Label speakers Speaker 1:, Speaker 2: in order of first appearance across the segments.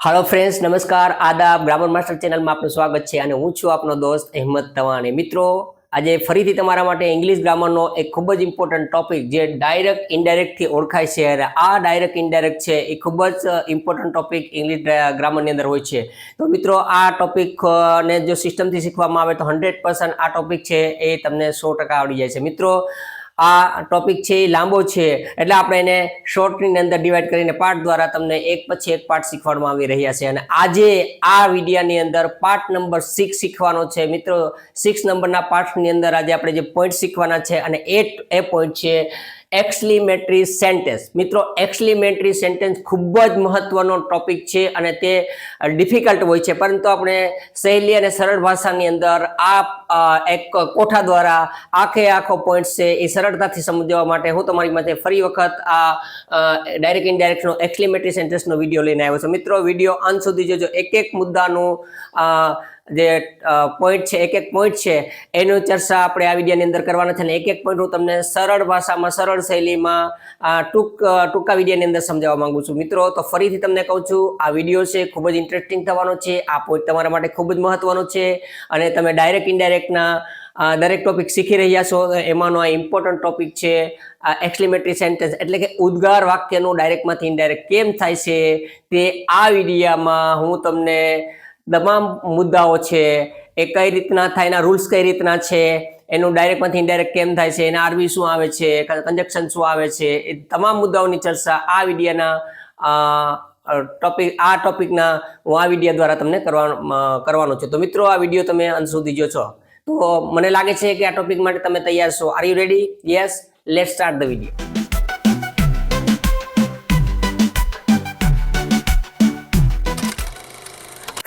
Speaker 1: Hello friends, नमस्कार, आदाब। Grammar master channel में आपનું સ્વાગત છે અને હું છું આપનો દોસ્ત અહેમદ તવાણી। મિત્રો, આજે ફરીથી તમારા માટે ઇંગ્લિશ ગ્રામરનો એક ખૂબ જ ઇમ્પોર્ટન્ટ ટોપિક જે ડાયરેક્ટ ઇનડાયરેક્ટથી ઓળખાય છે અને આ ડાયરેક્ટ ઇનડાયરેક્ટ છે એ ખૂબ જ ઇમ્પોર્ટન્ટ ટોપિક ઇંગ્લિશ ગ્રામરની અંદર હોય છે। તો મિત્રો, આ ટોપિક ને જો સિસ્ટમથી શીખવામાં આવે તો 100% આ ટોપિક છે એ તમને 100% આવડી જાય છે। મિત્રો, આ ટોપિક છે એ લાંબો છે એટલે આપણે એને શોર્ટની અંદર ડિવાઈડ કરીને પાર્ટ દ્વારા તમને એક પછી એક પાર્ટ શીખવાડવામાં આવી રહ્યા છે અને આજે આ વિડીયોની અંદર પાર્ટ નંબર 6 શીખવાનો છે। મિત્રો, 6 નંબરના પાર્ટની અંદર આજે આપણે જે પોઈન્ટ શીખવાના છે અને એ પોઈન્ટ છે એક્સક્લેમેટરી સેન્ટેન્સ। મિત્રો, એક્સક્લેમેટરી સેન્ટેન્સ ખૂબ જ મહત્વનો ટોપિક છે અને તે ડિફિકલ્ટ હોય છે, પરંતુ આપણે સહેલી અને સરળ ભાષાની અંદર આ એક કોઠા દ્વારા આખો પોઈન્ટ છે એ સરળતાથી સમજવા માટે હું તમારી માટે ફરી વખત આ ડાયરેક્ટ ઇનડાયરેક્ટનો એક્સક્લેમેટરી સેન્ટેન્સનો વિડીયો લઈને આવ્યો છું। મિત્રો, વિડીયો અંત સુધી જોજો। એક મુદ્દાનું જે પોઈન્ટ છે, એક પોઈન્ટ છે એનું ચર્ચા આપણે આ વિડીયોની અંદર કરવાના છે અને એક પોઈન્ટ હું તમને સરળ ભાષામાં, સરળ શૈલીમાં ટૂંકા વિડીયોની અંદર સમજાવવા માંગુ છું। મિત્રો, તો ફરીથી તમને કહું છું, આ વિડીયો છે ખૂબ જ ઇન્ટરેસ્ટિંગ થવાનો છે। આ પોઈન્ટ તમારા માટે ખૂબ જ મહત્વનો છે અને તમે ડાયરેક્ટ ઇનડાયરેક્ટના દરેક ટોપિક શીખી રહ્યા છો, એમાંનો આ ઇમ્પોર્ટન્ટ ટોપિક છે આ એક્સક્લેમેટરી સેન્ટેન્સ એટલે કે ઉદ્ગાર વાક્યનું ડાયરેક્ટમાંથી ઇનડાયરેક્ટ કેમ થાય છે તે આ વિડીયોમાં હું તમને તમામ મુદ્દાઓ છે એ કઈ રીતના થાય, એના રૂલ્સ કઈ રીતના છે, એનું ડાયરેક્ટમાંથી ઇનડાયરેક્ટ કેમ થાય છે, એના આરવી શું આવે છે, કન્જક્શન શું આવે છે, એ તમામ મુદ્દાઓની ચર્ચા આ વિડીયોના ટોપિકના હું આ વિડીયો દ્વારા તમને કરવાનો છું। તો મિત્રો, આ વિડીયો તમે અંત સુધી જોશો તો મને લાગે છે કે આ ટોપિક માટે તમે તૈયાર છો। Are you ready? Yes, let's start the video.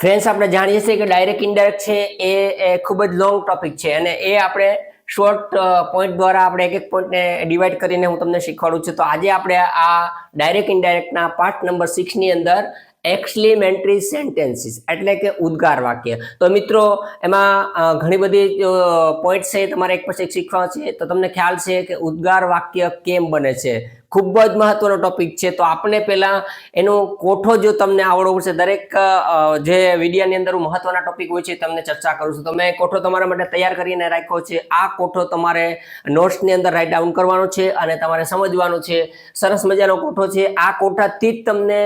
Speaker 1: Friends, આપણે જાણીએ છીએ કે ડાયરેક્ટ ઇનડાયરેક્ટ છે એ ખૂબ જ લોંગ ટોપિક છે અને એ આપણે શોર્ટ પોઈન્ટ દ્વારા આપણે એક પોઈન્ટને ડિવાઈડ કરીને હું તમને શીખવાડું છું। તો આજે આપણે આ ડાયરેક્ટ ઇનડાયરેક્ટના પાર્ટ નંબર 6 ની અંદર એક્સક્લેમેટરી સેન્ટેન્સીસ એટલે કે ઉદ્ગાર વાક્ય। તો મિત્રો, એમાં ઘણી બધી પોઈન્ટ છે તમારે એક પછી એક શીખવા છે। તો તમને ખ્યાલ છે કે ઉદ્ગાર વાક્ય કેમ બને છે, ખૂબ જ મહત્વનો ટોપિક છે। તો આપણે પહેલા એનો કોઠો જો તમને આવડવો પડશે, દરેક જે વિડીયોની અંદર મહત્વના ટોપિક હોય છે તમને ચર્ચા કરું છું। તો મેં કોઠો તમારા માટે તૈયાર કરીને રાખ્યો છે। આ કોઠો તમારે નોટ્સની અંદર રાઇટ ડાઉન કરવાનો છે અને તમારે સમજવાનું છે। સરસ મજાનો કોઠો છે। આ કોઠાથી જ તમને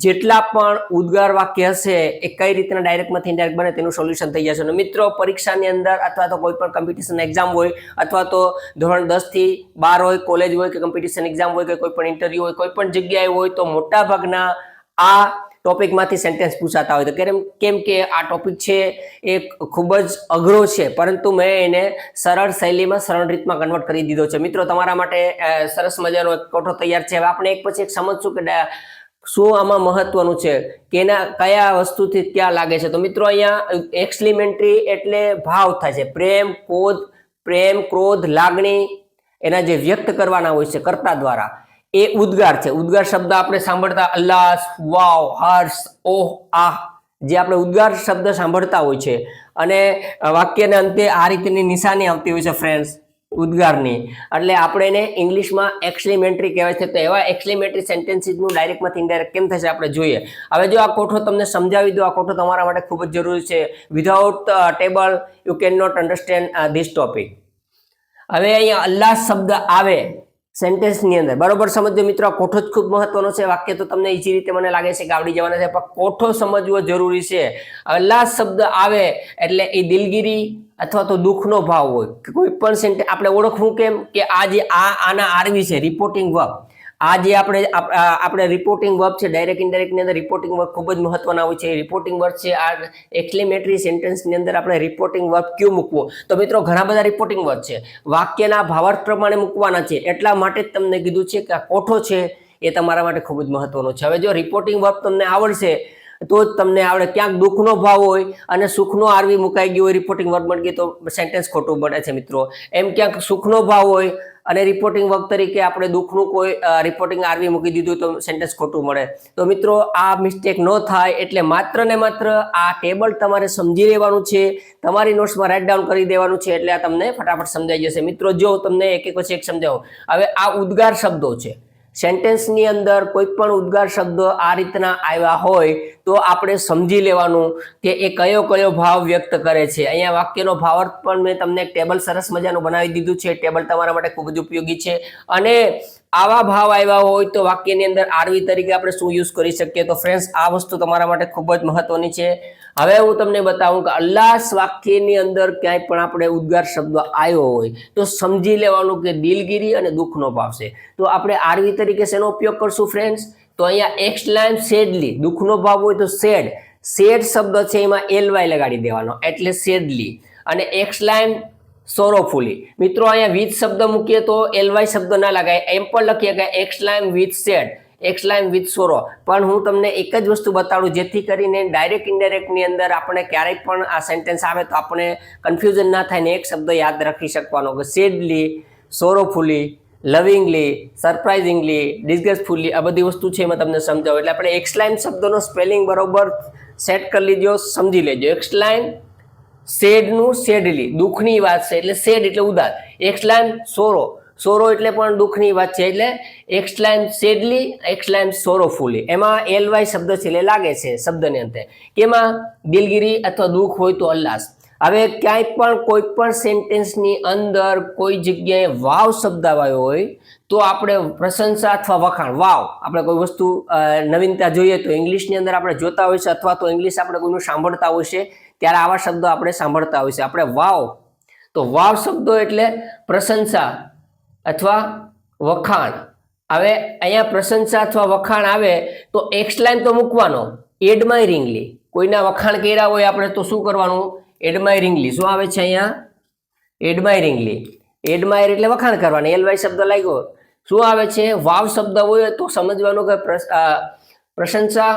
Speaker 1: જેટલા પણ ઉદ્ગાર વાક્ય હશે એ કઈ રીતના ડાયરેક્ટમાંથી ઇનડાયરેક્ટ બને તેનું સોલ્યુશન થઈ જશે। અને મિત્રો, પરીક્ષાની અંદર અથવા તો કોઈ પણ કોમ્પિટિશન એક્ઝામ હોય અથવા તો ધોરણ 10 થી 12 હોય, કોલેજ હોય કે કોમ્પિટિશન એક્ઝામ હોય, કોઈ પણ ઇન્ટરવ્યુ હોય, કોઈ પણ જગ્યાએ હોય, તો મોટા ભાગના આ ટોપિકમાંથી સેન્ટેન્સ પૂછાતા હોય। તો કેમ કે આ ટોપિક છે એ ખૂબ જ અઘરો છે, પરંતુ મેં એને સરળ શૈલીમાં, સરળ રીતમાં કન્વર્ટ કરી દીધો છે। મિત્રો, તમારા માટે સરસ મજાનો એક કોઠો તૈયાર છે। હવે આપણે એક પછી એક સમજશું કે શું આમાં મહત્વનું છે કે એના કયા વસ્તુથી ક્યાં લાગે છે। તો મિત્રો, અહીંયા એક્સક્લેમેટરી એટલે ભાવ થાય છે, પ્રેમ, ક્રોધ, લાગણી, એના જે વ્યક્ત કરવાના હોય છે કર્તા દ્વારા, એ ઉદ્ગાર છે। ઉદ્ગાર શબ્દ આપણે સાંભળતા અલ્લાહ, વાવ, હર્ષ, ઓહ, આહ, જે આપણે ઉદ્ગાર શબ્દ સાંભળતા હોય છે અને વાક્યના અંતે આ રીતની નિશાની આવતી હોય છે ફ્રેન્ડ્સ ઉદ્ગારની, એટલે આપણે એને ઇંગ્લિશમાં એક્સક્લેમેટરી કહેવાય છે। તો એવા એક્સક્લેમેટરી સેન્ટેન્સીસનું ડાયરેક્ટમાંથી ઇનડાયરેક્ટ કેમ થશે આપણે જોઈએ। હવે જો આ કોઠો તમને સમજાવી દો, આ કોઠો તમારા માટે ખૂબ જ જરૂરી છે। Without table you can not understand this topic. હવે અહીંયા અલ્લાહ શબ્દ આવે સેન્ટેન્સની અંદર, બરોબર સમજો મિત્રો, આ કોઠો જ ખૂબ મહત્વનો છે। વાક્ય તો તમને ઈઝી રીતે મને લાગે છે કે આવડી જવાના છે, પણ કોઠો સમજવો જરૂરી છે। અલ્લાહ શબ્દ આવે એટલે એ દિલગીરી અથવા તો દુઃખનો ભાવ હોય કે કોઈ પણ સેન્ટેન્સ આપણે ઓળખવું કેમ કે આ જે આના આરવી છે રિપોર્ટિંગ વર્બ। આ જે આપણે રિપોર્ટિંગ વર્બ છે ડાયરેક્ટ ઇનડાયરેક્ટની અંદર રિપોર્ટિંગ વર્બ ખૂબ જ મહત્વના હોય છે। રિપોર્ટિંગ વર્બ છે આ એક્સક્લેમેટરી સેન્ટેન્સની અંદર આપણે રિપોર્ટિંગ વર્બ ક્यों મૂકવો? તો મિત્રો, ઘણા બધા રિપોર્ટિંગ વર્બ છે, વાક્યના ભાવાર્થ પ્રમાણે મૂકવાના છે, એટલા માટે જ તમને કીધું છે કે આ કોઠો છે એ તમારા માટે ખૂબ જ મહત્વનો છે। હવે જો રિપોર્ટિંગ વર્બ તમને આવડશે તો જ તમને આવડે। ક્યાંક દુઃખનો ભાવ હોય અને સુખનો આરવી મુકાઈ ગયો હોય, રિપોર્ટિંગ વર્બ બની ગઈ તો સેન્ટેન્સ ખોટું બને છે મિત્રો। એમ ક્યાંક સુખનો ભાવ હોય અને રિપોર્ટિંગ વર્બ તરીકે આપણે દુઃખનું કોઈ રિપોર્ટિંગ આરવી મૂકી દીધું તો સેન્ટેન્સ ખોટું મળે। તો મિત્રો, આ મિસ્ટેક ન થાય એટલે માત્ર ને માત્ર આ ટેબલ તમારે સમજી લેવાનું છે, તમારી નોટ્સમાં રાઇટ ડાઉન કરી દેવાનું છે, એટલે આ તમને ફટાફટ સમજાઈ જશે। મિત્રો, જો તમને એક પછી એક સમજાવું। હવે આ ઉદ્ગાર શબ્દો છે, સેન્ટેન્સની અંદર કોઈ પણ ઉદ્ગાર શબ્દો આ રીતના આવ્યા હોય તો આપણે સમજી લેવાનું કે એ કયો કયો ભાવ વ્યક્ત કરે છે. અહીંયા વાક્યનો ભાવાર્થ પણ મેં તમને એક ટેબલ સરસ મજાનું બનાવી દીધું છે. ટેબલ તમારા માટે ખૂબ જ ઉપયોગી છે. અને આવા ભાવ આવ્યા હોય તો વાક્યની અંદર આરવી તરીકે આપણે શું યુઝ કરી શકીએ? તો ફ્રેન્ડ્સ, આ વસ્તુ તમારા માટે ખૂબ જ મહત્વની છે. હવે હું તમને બતાવું કે અલ્લાસ વાક્યની અંદર ક્યાંય પણ આપણે ઉદ્ગાર શબ્દ આવ્યો હોય તો સમજી લેવાનું કે દિલગીરી અને દુઃખનો ભાવ છે. તો આપણે આરવી તરીકે શેનો ઉપયોગ કરશું ફ્રેન્ડ્સ? તો અહીંયા એક્સલાઇમ સેડલી, દુઃખનો ભાવ હોય તો સેડ, સેડ શબ્દ છે એમાં એલવાય લગાડી દેવાનો એટલે સેડલી. અને એક્સલાઇમ સોરોફુલી, મિત્રો અહીંયા વિથ શબ્દ મૂકીએ તો એલવાય શબ્દ ના લગાય, એમ પણ લખીએ કે એક્સલાઇમ વિથ સેડ, એક્સલાઇમ વિથ સોરો. પણ હું તમને એક જ વસ્તુ બતાડું જેથી કરીને ડાયરેક્ટ ઇનડાયરેક્ટની અંદર આપણે ક્યારેય પણ આ સેન્ટેન્સ આવે તો આપણે કન્ફ્યુઝન ના થાય ને એક શબ્દ યાદ રાખી શકવાનો કે સેડલી, સોરોફુલી, લવિંગલી, સરપ્રાઇઝિંગલી, ડિસ્ગસ્ટફુલી, આ બધી વસ્તુ છે એમાં તમને સમજાવો. એટલે આપણે એક્સલાઇમ શબ્દનો સ્પેલિંગ બરોબર સેટ કરી લીજો, સમજી લેજો. એક્સલાઇમ સેડનું સેડલી, દુઃખની વાત છે એટલે સેડ એટલે ઉદાસ. એક્સલાઇમ સોરો, સોરો એટલે પણ દુઃખની વાત છે એટલે એક્સલાઇમ સેડલી, એક્સલાઇમ સોરોફુલી. એમાં એલવાય શબ્દ છે એટલે લાગે છે શબ્દને અંતે. કેમાં? દિલગીરી અથવા દુઃખ હોય તો અલ્લાસ. હવે ક્યાંય પણ કોઈ પણ સેન્ટેન્સની અંદર કોઈ જગ્યાએ વાવ શબ્દ આવ્યો હોય તો આપણે પ્રશંસા અથવા વખાણ, વાવ, આપણે કોઈ વસ્તુ નવીનતા જોઈએ તો ઇંગ્લિશની અંદર આપણે જોતા હોય છે અથવા તો ઇંગ્લિશ આપણે કોઈનું સાંભળતા હોય છે ત્યારે આવા શબ્દો આપણે સાંભળતા હોય છે. આપણે વાવ, તો વાવ શબ્દો એટલે પ્રશંસા અથવા વખાણ. હવે અહીંયા પ્રશંસા અથવા વખાણ આવે તો એક્સલાઇમ તો મૂકવાનો, એડમાયરિંગલી, કોઈના વખાણ કર્યા હોય આપણે તો શું કરવાનું? એડમાયરિંગલી. શું આવે છે અહીંયા? એડમાયરિંગલી. એડમાયર એટલે વખાણ કરવાની, એલવાય શબ્દ લાગ્યો. શું આવે છે? વાવ શબ્દ હોય તો સમજવાનું કે પ્રશંસા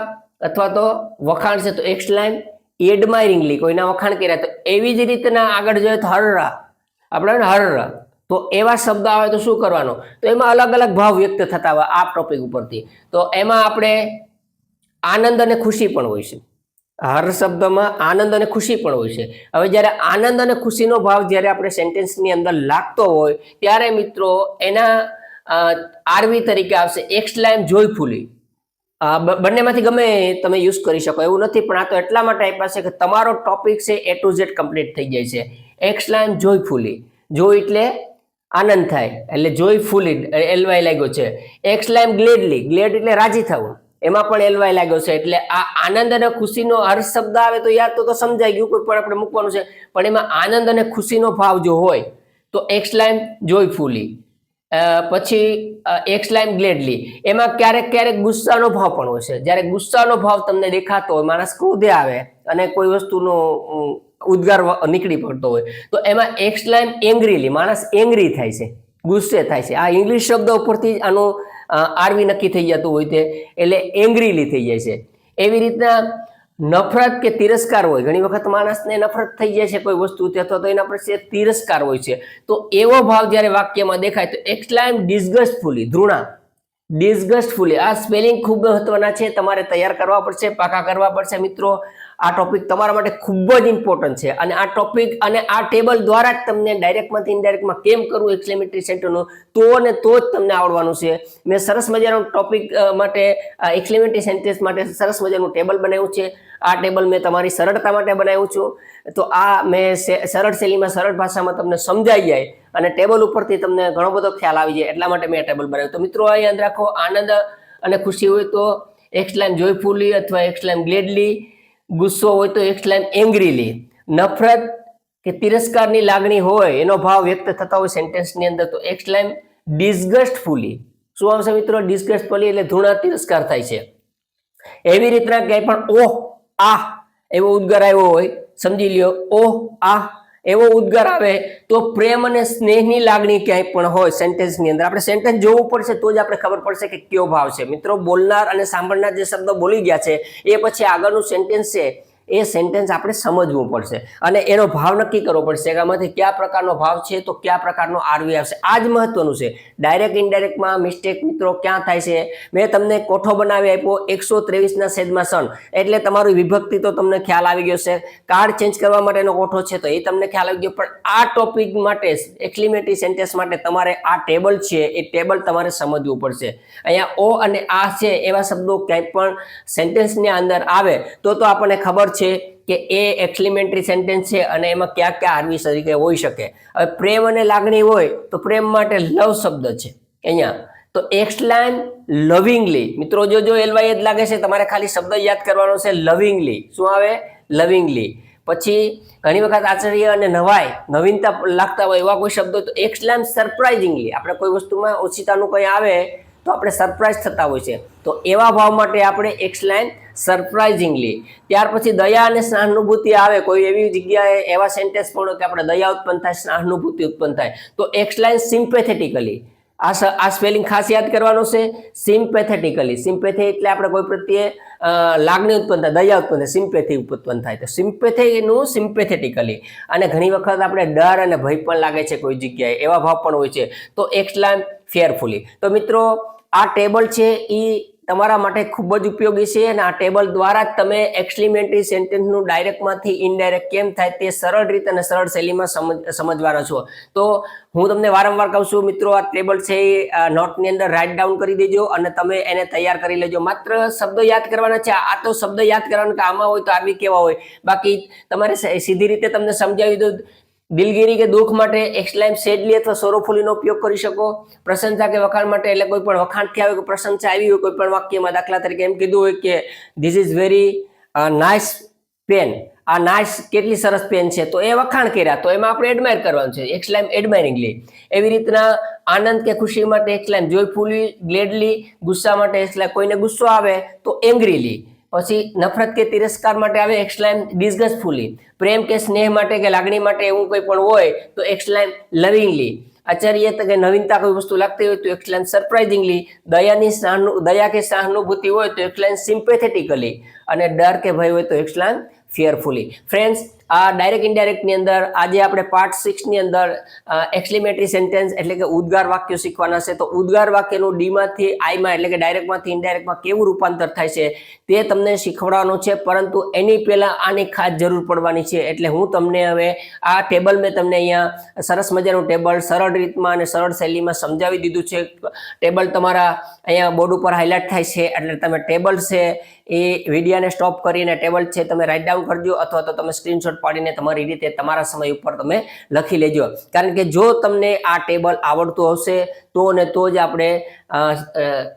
Speaker 1: અથવા તો વખાણ છે તો એક્સલાઇમ એડમાયરિંગલી, કોઈના વખાણ કર્યા. તો એવી જ રીતના આગળ જોઈએ તો હર્રા, આપણે હર્રા, તો એવા શબ્દ આવે તો શું કરવાનું? તો એમાં અલગ અલગ ભાવ વ્યક્ત થતા હોય આ ટોપિક ઉપરથી. તો એમાં આપણે આનંદ અને ખુશી પણ હોય છે. હર શબ્દમાં આનંદ અને ખુશી પણ હોય છે. હવે જ્યારે આનંદ અને ખુશીનો ભાવ જ્યારે આપણે સેન્ટેન્સની અંદર લાગતો હોય ત્યારે મિત્રો એના આરવી તરીકે આવશે એક્સલાઇમ જોયફુલી. બંનેમાંથી ગમે તમે યુઝ કરી શકો એવું નથી, પણ આ તો એટલા માટે આપ્યા છે કે તમારો ટોપિક છે A to Z કમ્પ્લીટ થઈ જાય છે. એક્સલાઇમ જોયફુલી, જોય એટલે આનંદ થાય એટલે જોયફુલી એલવાય લાગ્યો છે. એક્સલાઇમ ગ્લેડલી, ગ્લેડ એટલે રાજી થવું, એમાં પણ એલવાય લાગ્યો છે. એટલે આ આનંદ અને ખુશીનો હર્ષ શબ્દ આવે તો યાદ તો સમજાઈ ગયું, કોઈ પણ આપણે મૂકવાનું છે. પણ એમાં આનંદ અને ખુશીનો ભાવ જો હોય તો એક્સલાઇમ જોયફુલી, પછી એક્સલાઇમ ગ્લેડલી. એમાં ક્યારેક ક્યારેક ગુસ્સાનો ભાવ પણ હોય છે. જ્યારે ગુસ્સાનો ભાવ તમને દેખાતો હોય, માણસ ક્રોધે આવે અને કોઈ વસ્તુનો ઉદ્ગાર નીકળી પડતો હોય તો એમાં એક્સલાઇમ એંગ્રીલી, માણસ એંગ્રી થાય છે, ગુસ્સે થાય છે. આ ઇંગ્લિશ શબ્દ ઉપરથી આનું આરવી નક્કી થઈ જતું હોય તે, એટલે એંગ્રીલી થઈ જાય છે. એવી રીતના નફરત કે તિરસ્કાર હોય, ઘણી વખત માણસને નફરત થઈ જાય છે કોઈ વસ્તુથી અથવા તો એના પ્રત્યે તિરસ્કાર હોય છે, તો એવો ભાવ જ્યારે વાક્યમાં દેખાય તો એક્સલાઇમ ડિસ્ગસ્ટફુલી, ધૃણા, ડિસ્ગસ્ટફુલી. આ સ્પેલિંગ ખૂબ મહત્વના છે, તમારે તૈયાર કરવા પડશે, પાકા કરવા પડશે મિત્રો. આ ટોપિક તમારા માટે ખૂબ જ ઇમ્પોર્ટન્ટ છે અને આ ટોપિક અને આ ટેબલ દ્વારા જ તમને ડાયરેક્ટમાંથી ઇનડાયરેક્ટમાં કેમ કરવું એક્સક્લેમેટરી સેન્ટરનું તો ને તો જ તમને આવડવાનું છે. મેં સરસ મજાનું ટોપિક માટે એક્સક્લેમેટરી સેન્ટેન્સ માટે સરસ મજાનું ટેબલ બનાવ્યું છે. આ ટેબલ મેં તમારી સરળતા માટે બનાવ્યું છું. તો આ મેં સરળ શૈલીમાં સરળ ભાષામાં તમને સમજાઈ જાય અને ટેબલ ઉપરથી તમને ઘણો બધો ખ્યાલ આવી જાય એટલા માટે મેં આ ટેબલ બનાવ્યું. તો મિત્રો આ યાદ રાખો, આનંદ અને ખુશી હોય તો એક્સલાઇમ જોયફુલી અથવા એક્સલાઇમ ગ્લેડલી, ગુસ્સો હોય તો એક્સલાઇમ એંગ્રીલી, નફરત કે તિરસ્કારની લાગણી હોય એનો ભાવ વ્યક્ત થતા હોય સેન્ટેન્સની અંદર તો એક્સલાઇમ ડિસ્ગસ્ટફુલી. શું આવશે મિત્રો? ડિસ્ગસ્ટફુલી એટલે ધૃણા, તિરસ્કાર થાય છે. એવી રીતના ક્યાંય પણ ઓહ આહ એવો ઉદ્ગાર આવ્યો હોય, સમજી લ્યો, ઓહ આહ એવો ઉદ્ગાર આવે તો પ્રેમ અને સ્નેહની લાગણી ક્યાંય પણ હોય સેન્ટેન્સની અંદર, આપણે સેન્ટેન્સ જોવું પડશે તો જ આપણે ખબર પડશે કે કયો ભાવ છે. મિત્રો બોલનાર અને સાંભળનાર જે શબ્દો બોલી ગયા છે એ પછી આગળનું સેન્ટેન્સ છે એ સેન્ટેન્સ આપણે સમજવું પડશે અને એનો ભાવ નક્કી કરવો પડશે કે આમાંથી કયા પ્રકારનો ભાવ છે તો કયા પ્રકારનો આરવી આવશે. આ જ મહત્વનું છે. ડાયરેક્ટ ઇનડાયરેક્ટમાં મિસ્ટેક મિત્રો ક્યાં થાય છે? મેં તમને કોઠો બનાવી આપ્યો 123/7 એટલે તમારું વિભક્તિ તો તમને ખ્યાલ આવી ગયો છે. કાર્ડ ચેન્જ કરવા માટેનો કોઠો છે તો એ તમને ખ્યાલ આવી ગયો, પણ આ ટોપિક માટે એક્સક્લેમેટરી સેન્ટેન્સ માટે તમારે આ ટેબલ છે એ ટેબલ તમારે સમજવું પડશે. અહીંયા ઓ અને આ છે એવા શબ્દો ક્યાંય પણ સેન્ટેન્સની અંદર આવે તો આપણને ખબર છે કે એ એક્સક્લેમેટરી સેન્ટેન્સ છે અને એમાં ક્યાં ક્યાં આરવી તરીકે હોઈ શકે. હવે પ્રેમ અને લાગણી હોય તો પ્રેમ માટે લવ શબ્દ છે અહીંયા, તો એક્સક્લાઇમ લવિંગલી. મિત્રો જો એલવાય જ લાગે છે, તમારે ખાલી શબ્દ યાદ કરવાનો છે લવિંગલી. શું આવે? લવિંગલી. પછી ઘણી વખત આશ્ચર્ય અને નવીનતા લાગતા હોય એવા કોઈ શબ્દો, તો એક્સક્લાઇમ સરપ્રાઇઝિંગલી. આપણે કોઈ વસ્તુમાં ઓછીતાનું કંઈ આવે તો આપણે સરપ્રાઇઝ થતા હોય છે, તો એવા ભાવ માટે આપણે એક્સક્લાઇમ સરપ્રાઇઝિંગલી. ત્યાર પછી દયા અને સહાનુભૂતિ આવે કોઈ એવી જગ્યાએ, એવા સેન્ટેન્સ પણ કે આપણે દયા ઉત્પન્ન થાય, સહાનુભૂતિ ઉત્પન્ન થાય, તો એક્સક્લાઇમ સિમ્પેથેટિકલી. આ સ્પેલિંગ ખાસ યાદ કરવાનો છે, સિમ્પેથેટિકલી. સિમ્પેથી એટલે આપણે કોઈ પ્રત્યે લાગણી ઉત્પન્ન થાય, દયા ઉત્પન્ન થાય, સિમ્પેથી ઉત્પન્ન થાય, તો સિમ્પેથીનું સિમ્પેથેટિકલી. અને ઘણી વખત આપણે ડર અને ભય પણ લાગે છે કોઈ જગ્યાએ, એવા ભાવ પણ હોય છે, તો એક્સક્લાઇમ ફેરફુલી. તો મિત્રો આ ટેબલ છે એ તમારા માટે ખૂબ જ ઉપયોગી છે અને આ ટેબલ દ્વારા જ તમે એક્સક્લેમેટરી સેન્ટેન્સનું ડાયરેક્ટમાંથી ઇનડાયરેક્ટ કેમ થાય તે સરળ રીતે અને સરળ શૈલીમાં સમજવાના છો. તો હું તમને વારંવાર કહું છું મિત્રો, આ ટેબલ છે એ નોટની અંદર રાઇટ ડાઉન કરી દેજો અને તમે એને તૈયાર કરી લેજો. માત્ર શબ્દો યાદ કરવાના છે. આ તો શબ્દ યાદ કરવાના કે આમાં હોય તો આરવી કેવા હોય, બાકી તમારે સીધી રીતે તમને સમજાવી દો. દિલગીરી કે દુઃખ માટે એક્સક્લાઇમ સેડલી અથવા સોરોફુલીનો ઉપયોગ કરી શકો. પ્રશંસા કે વખાણ માટે, એટલે કોઈ પણ વખાણથી આવે કે પ્રશંસા આવી હોય કોઈ પણ વાક્યમાં, દાખલા તરીકે એમ કીધું હોય કે this is very nice pen, આ નાઇસ કેટલી સરસ પેન છે, તો એ વખાણ કર્યા, તો એમાં આપણે એડમાયર કરવાનું છે, એક્સક્લાઇમ એડમાયરિંગલી. એવી રીતના આનંદ કે ખુશી માટે એક્સક્લાઇમ જોયફુલી, ગ્લેડલી. ગુસ્સા માટે એક્સક્લાઇમ, કોઈને ગુસ્સો આવે તો એંગ્રીલી. પછી નફરત કે તિરસ્કાર માટે આવે એક્સક્લાઇમ ડિસગસ્ટફુલી. પ્રેમ કે સ્નેહ માટે કે લાગણી માટે એવું કંઈ પણ હોય તો એક્સક્લાઇમ લવિંગલી. આશ્ચર્ય કે નવીનતા કોઈ વસ્તુ લાગતી હોય તો એક્સક્લાઇમ સરપ્રાઇઝિંગલી. દયા કે સહાનુભૂતિ હોય તો એક્સક્લાઇમ સિમ્પેથેટિકલી. અને ડર કે ભય હોય તો એક્સક્લાઇમ ફિયરફુલી. ફ્રેન્ડ્સ, આ ડાયરેક્ટ ઇનડાયરેક્ટની અંદર આજે આપણે પાર્ટ 6 ની અંદર એક્સક્લેમેટરી સેન્ટેન્સ એટલે કે ઉદ્ગાર વાક્યો શીખવાના છે. તો ઉદ્ગાર વાક્યનું ડીમાંથી આઈમાં એટલે કે ડાયરેક્ટમાંથી ઇનડાયરેક્ટમાં કેવું રૂપાંતર થાય છે તે તમને શીખવાડવાનું છે, પરંતુ એની પહેલા આની ખાસ જરૂર પડવાની છે. એટલે હું તમને હવે આ ટેબલ મેં તમને અહીંયા સરસ મજાનું ટેબલ સરળ રીતમાં અને સરળ શૈલીમાં સમજાવી દીધું છે. ટેબલ તમારા અહીંયા બોર્ડ ઉપર હાઇલાઇટ થાય છે, એટલે તમે ટેબલ છે એ વિડીયોને સ્ટોપ કરીને ટેબલ છે તમે રાઇટ ડાઉન કરજો, અથવા તો તમે સ્ક્રીનશોટ પાડીને તમારી રીતે તમારા સમય ઉપર તમે લખી લેજો. કારણ કે જો તમને આ ટેબલ આવડતું હશે તો ને તો જ આપણે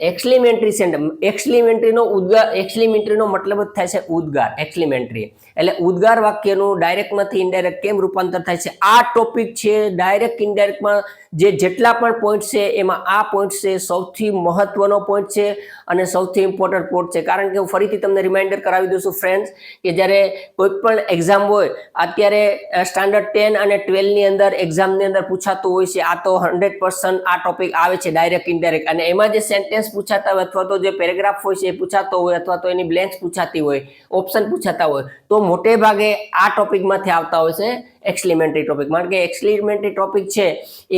Speaker 1: એક્સક્લેમેટરી સેન્ટેન્સ, એક્સક્લેમેટરીનો મતલબ જ થાય છે ઉદ્ગાર. એક્સક્લેમેટરી એટલે ઉદ્ગાર વાક્યનું ડાયરેક્ટમાંથી ઇનડાયરેક્ટ કેમ રૂપાંતર થાય છે, આ ટોપિક છે. ડાયરેક્ટ ઇનડાયરેક્ટમાં જેટલા પણ પોઈન્ટ છે એમાં આ પોઈન્ટ છે સૌથી મહત્વનો પોઈન્ટ છે અને સૌથી ઇમ્પોર્ટન્ટ પોઈન્ટ છે. કારણ કે હું ફરીથી તમને રિમાઇન્ડર કરાવી દઉં છું ફ્રેન્ડ્સ, કે જ્યારે કોઈ પણ એક્ઝામ હોય, અત્યારે સ્ટાન્ડર્ડ 10 અને 12 ની અંદર એક્ઝામની અંદર પૂછાતું હોય છે, આ તો 100% આ ટોપિક આવે છે ડાયરેક્ટ ઇનડાયરેક્ટ. અને એમાં જે સેન્ટેન્સ પૂછાતા હોય અથવા તો જે પેરેગ્રાફ હોય છે એ પૂછાતો હોય અથવા તો એની બ્લેન્ક્સ પૂછાતી હોય, ઓપ્શન પૂછાતા હોય, તો મોટે ભાગે આ ટોપિકમાંથી આવતા હોય છે એક્સક્લેમેટરી ટોપિક. કારણ કે એક્સક્લેમેટરી ટોપિક છે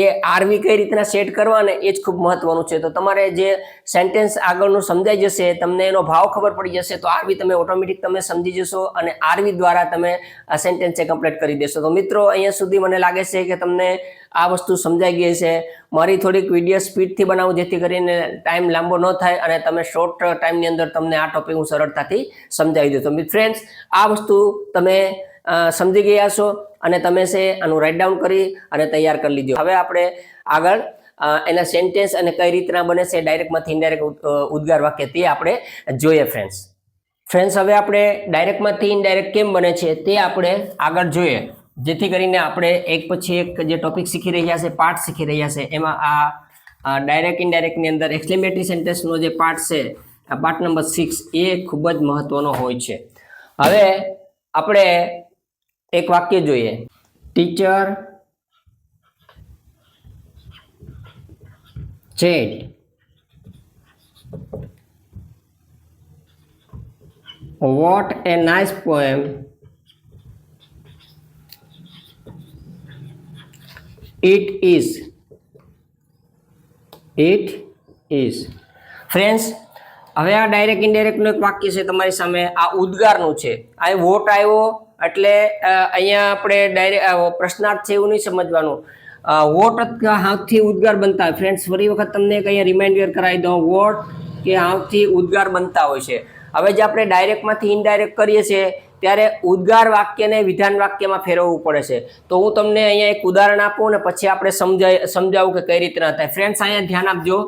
Speaker 1: એ આરવી કઈ રીતના સેટ કરવાને એ જ ખૂબ મહત્વનું છે. તો તમારે જે સેન્ટેન્સ આગળનું સમજાઈ જશે, તમને એનો ભાવ ખબર પડી જશે, તો આરવી તમે ઓટોમેટિક તમે સમજી જશો અને આરવી દ્વારા તમે આ સેન્ટેન્સ કમ્પ્લીટ કરી દેશો. તો મિત્રો અહીંયા સુધી મને લાગે છે કે તમને આ વસ્તુ સમજાઈ ગઈ છે. મારી થોડીક વિડીયો સ્પીડથી બનાવું જેથી કરીને ટાઈમ લાંબો ન થાય અને તમે શોર્ટ ટાઈમની અંદર તમને આ ટોપિક હું સરળતાથી સમજાવી દઉં. તો ફ્રેન્ડ્સ, આ વસ્તુ તમે સમજી ગયા છો અને તમે છે આનું રાઇટ ડાઉન કરી અને તૈયાર કરી લીધો. હવે આપણે આગળ એના સેન્ટેન્સ અને કઈ રીતના બને છે ડાયરેક્ટમાંથી ઇનડાયરેક્ટ ઉદ્ગાર વાક્ય તે આપણે જોઈએ. ફ્રેન્ડ્સ, હવે આપણે ડાયરેક્ટમાંથી ઇનડાયરેક્ટ કેમ બને છે તે આપણે આગળ જોઈએ, જેથી કરીને આપણે એક પછી એક જે ટોપિક શીખી રહ્યા છે, પાર્ટ શીખી રહ્યા છે, એમાં આ ડાયરેક્ટ ઇનડાયરેક્ટની અંદર એક્સક્લેમેટરી સેન્ટેન્સનો જે પાર્ટ છે, આ પાર્ટ નંબર 6 એ ખૂબ જ મહત્વનો હોય છે. હવે આપણે એક વાક્ય જોઈએ. Teacher said what a nice poem it is. Friends, હવે આ ડાયરેક્ટ ઇનડાયરેક્ટનું એક વાક્ય છે તમારી સામે. આ ઉદ્ગારનું છે. આ વોટ આવ્યો એટલે અહીંયા આપણે ડાયરેક્ટ પ્રશ્નાર્થ છે એવું નહીં સમજવાનું. વોટ હાવથી ઉદ્ગાર બનતા હોય. ફ્રેન્ડ્સ, ફરી વખત તમને અહીંયા રિમાઇન્ડર કરાવી દઉં. વોટ કે હાવથી ઉદ્ગાર બનતા હોય છે. હવે જે આપણે ડાયરેક્ટમાંથી ઇનડાયરેક્ટ કરીએ છીએ ત્યારે ઉદ્ગાર વાક્યને વિધાન વાક્યમાં ફેરવવું પડે છે. તો હું તમને અહીંયા એક ઉદાહરણ આપું ને પછી આપણે સમજાવું કે કઈ રીતના થાય. ફ્રેન્ડ્સ, અહીંયા ધ્યાન આપજો.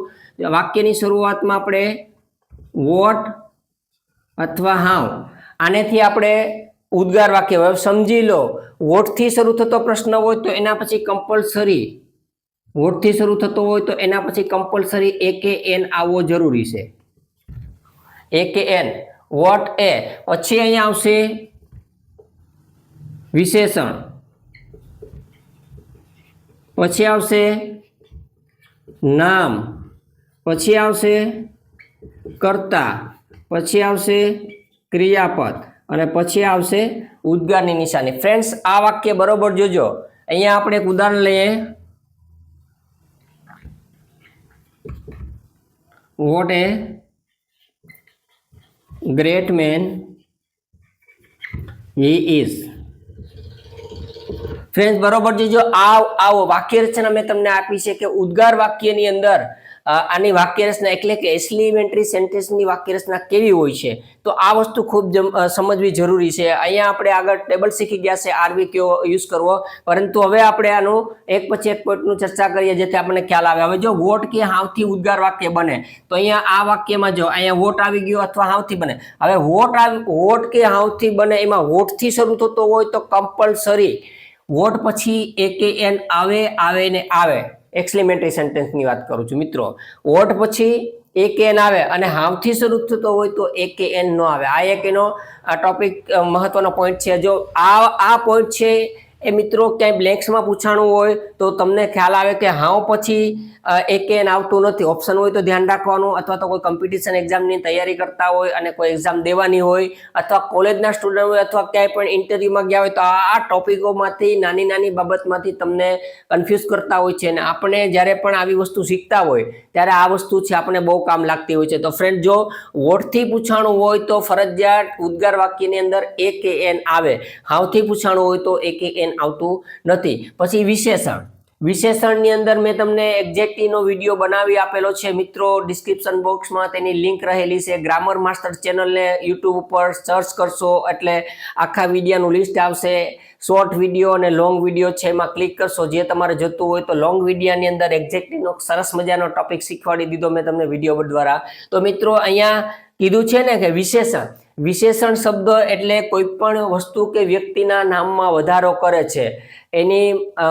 Speaker 1: વાક્યની શરૂઆતમાં આપણે વોટ અથવા હાવ આનેથી આપણે ઉદ્ગાર વાક્ય. હવે સમજી લો, વોટથી શરૂ થતો પ્રશ્ન હોય તો એના પછી કમ્પલસરી વોટથી શરૂ થતો હોય તો એના પછી કમ્પલસરી એ કે એન આવવો જરૂરી છે. એ કે એન વોટ એ, પછી અહીંયા આવશે વિશેષણ, પછી આવશે નામ, પછી આવશે કર્તા, પછી આવશે ક્રિયાપદ અને પછી આવશે ઉદ્ગારની નિશાની. ફ્રેન્ડ્સ, આ વાક્ય બરોબર જોજો. અહીંયા આપણે એક ઉદાહરણ લઈએ. What a great man he is. Friends, બરોબર જોજો. આવો વાક્ય રચના મેં તમને આપી છે કે ઉદ્ગાર વાક્યની અંદર આની વાક્ય રચના એટલે કે એક્સક્લેમેટરી સેન્ટેન્સની વાક્ય રચના કેવી હોય છે, તો આ વસ્તુ ખૂબ સમજવી જરૂરી છે. અહીંયા આપણે આગળ ટેબલ શીખી ગયા છે આરવી કયો યુઝ કરવો, પરંતુ હવે આપણે આનું એક પછી એક પોઈન્ટનું ચર્ચા કરીએ જેથી આપણને ખ્યાલ આવે. હવે જો વોટ કે હાવથી ઉદ્ગાર વાક્ય બને તો અહીંયા આ વાક્યમાં જો અહીંયા વોટ આવી ગયો અથવા હાવથી બને. હવે વોટ કે હાવથી બને એમાં વોટથી શરૂ થતો હોય તો કમ્પલસરી વોટ પછી એ કે એન આવે ને આવે. એક્સક્લેમેટરી સેન્ટેન્સની વાત કરું છું મિત્રો. વોટ પછી એ કે એન આવે અને હાવથી શરૂ થતો હોય તો એ કે એન ન આવે. આ એક એનો ટોપિક મહત્વનો પોઈન્ટ છે. જો આ પોઈન્ટ છે એ મિત્રો ક્યાંય બ્લેન્ક્સમાં પૂછાણું હોય તો તમને ખ્યાલ આવે કે હાવ પછી એ કે એન આવતું નથી. ઓપ્શન હોય તો ધ્યાન રાખવાનું, અથવા તો કોઈ કોમ્પિટિશન એક્ઝામની તૈયારી કરતા હોય અને કોઈ એક્ઝામ દેવાની હોય, અથવા કોલેજના સ્ટુડન્ટ હોય, અથવા ક્યાંય પણ ઇન્ટરવ્યુમાં ગયા હોય તો આ ટોપિકોમાંથી નાની નાની બાબતમાંથી તમને કન્ફ્યુઝ કરતા હોય છે. અને આપણે જ્યારે પણ આવી વસ્તુ શીખતા હોય ત્યારે આ વસ્તુ છે આપણને બહુ કામ લાગતી હોય છે. તો ફ્રેન્ડ, જો વોટથી પૂછાણું હોય તો ફરજિયાત ઉદ્ગાર વાક્યની અંદર એ કે એન આવે. હાવથી પૂછાણું હોય તો એ કે એન આવતું નથી. પછી વિશેષણની અંદર મેં તમને એક્ઝેક્ટલીનો વિડીયો બનાવી આપેલો છે મિત્રો. ડિસ્ક્રિપ્શન બોક્સમાં તેની લિંક રહેલી છે. ગ્રામર માસ્ટર ચેનલને યુટ્યુબ ઉપર સર્ચ કરશો એટલે આખા વિડીયોનું લિસ્ટ આવશે. શોર્ટ વિડીયો અને લોંગ વિડીયો છે, એમાં ક્લિક કરશો. જે તમારે જોતું હોય તો લોંગ વિડીયોની અંદર એક્ઝેક્ટલીનો સરસ મજાનો ટોપિક શીખવાડી દીધો મેં તમને વિડીયો દ્વારા. તો મિત્રો, અહીંયા કીધું છે ને કે વિશેષણ શબ્દ એટલે કોઈ પણ વસ્તુ કે વ્યક્તિના નામમાં વધારો કરે છે, એની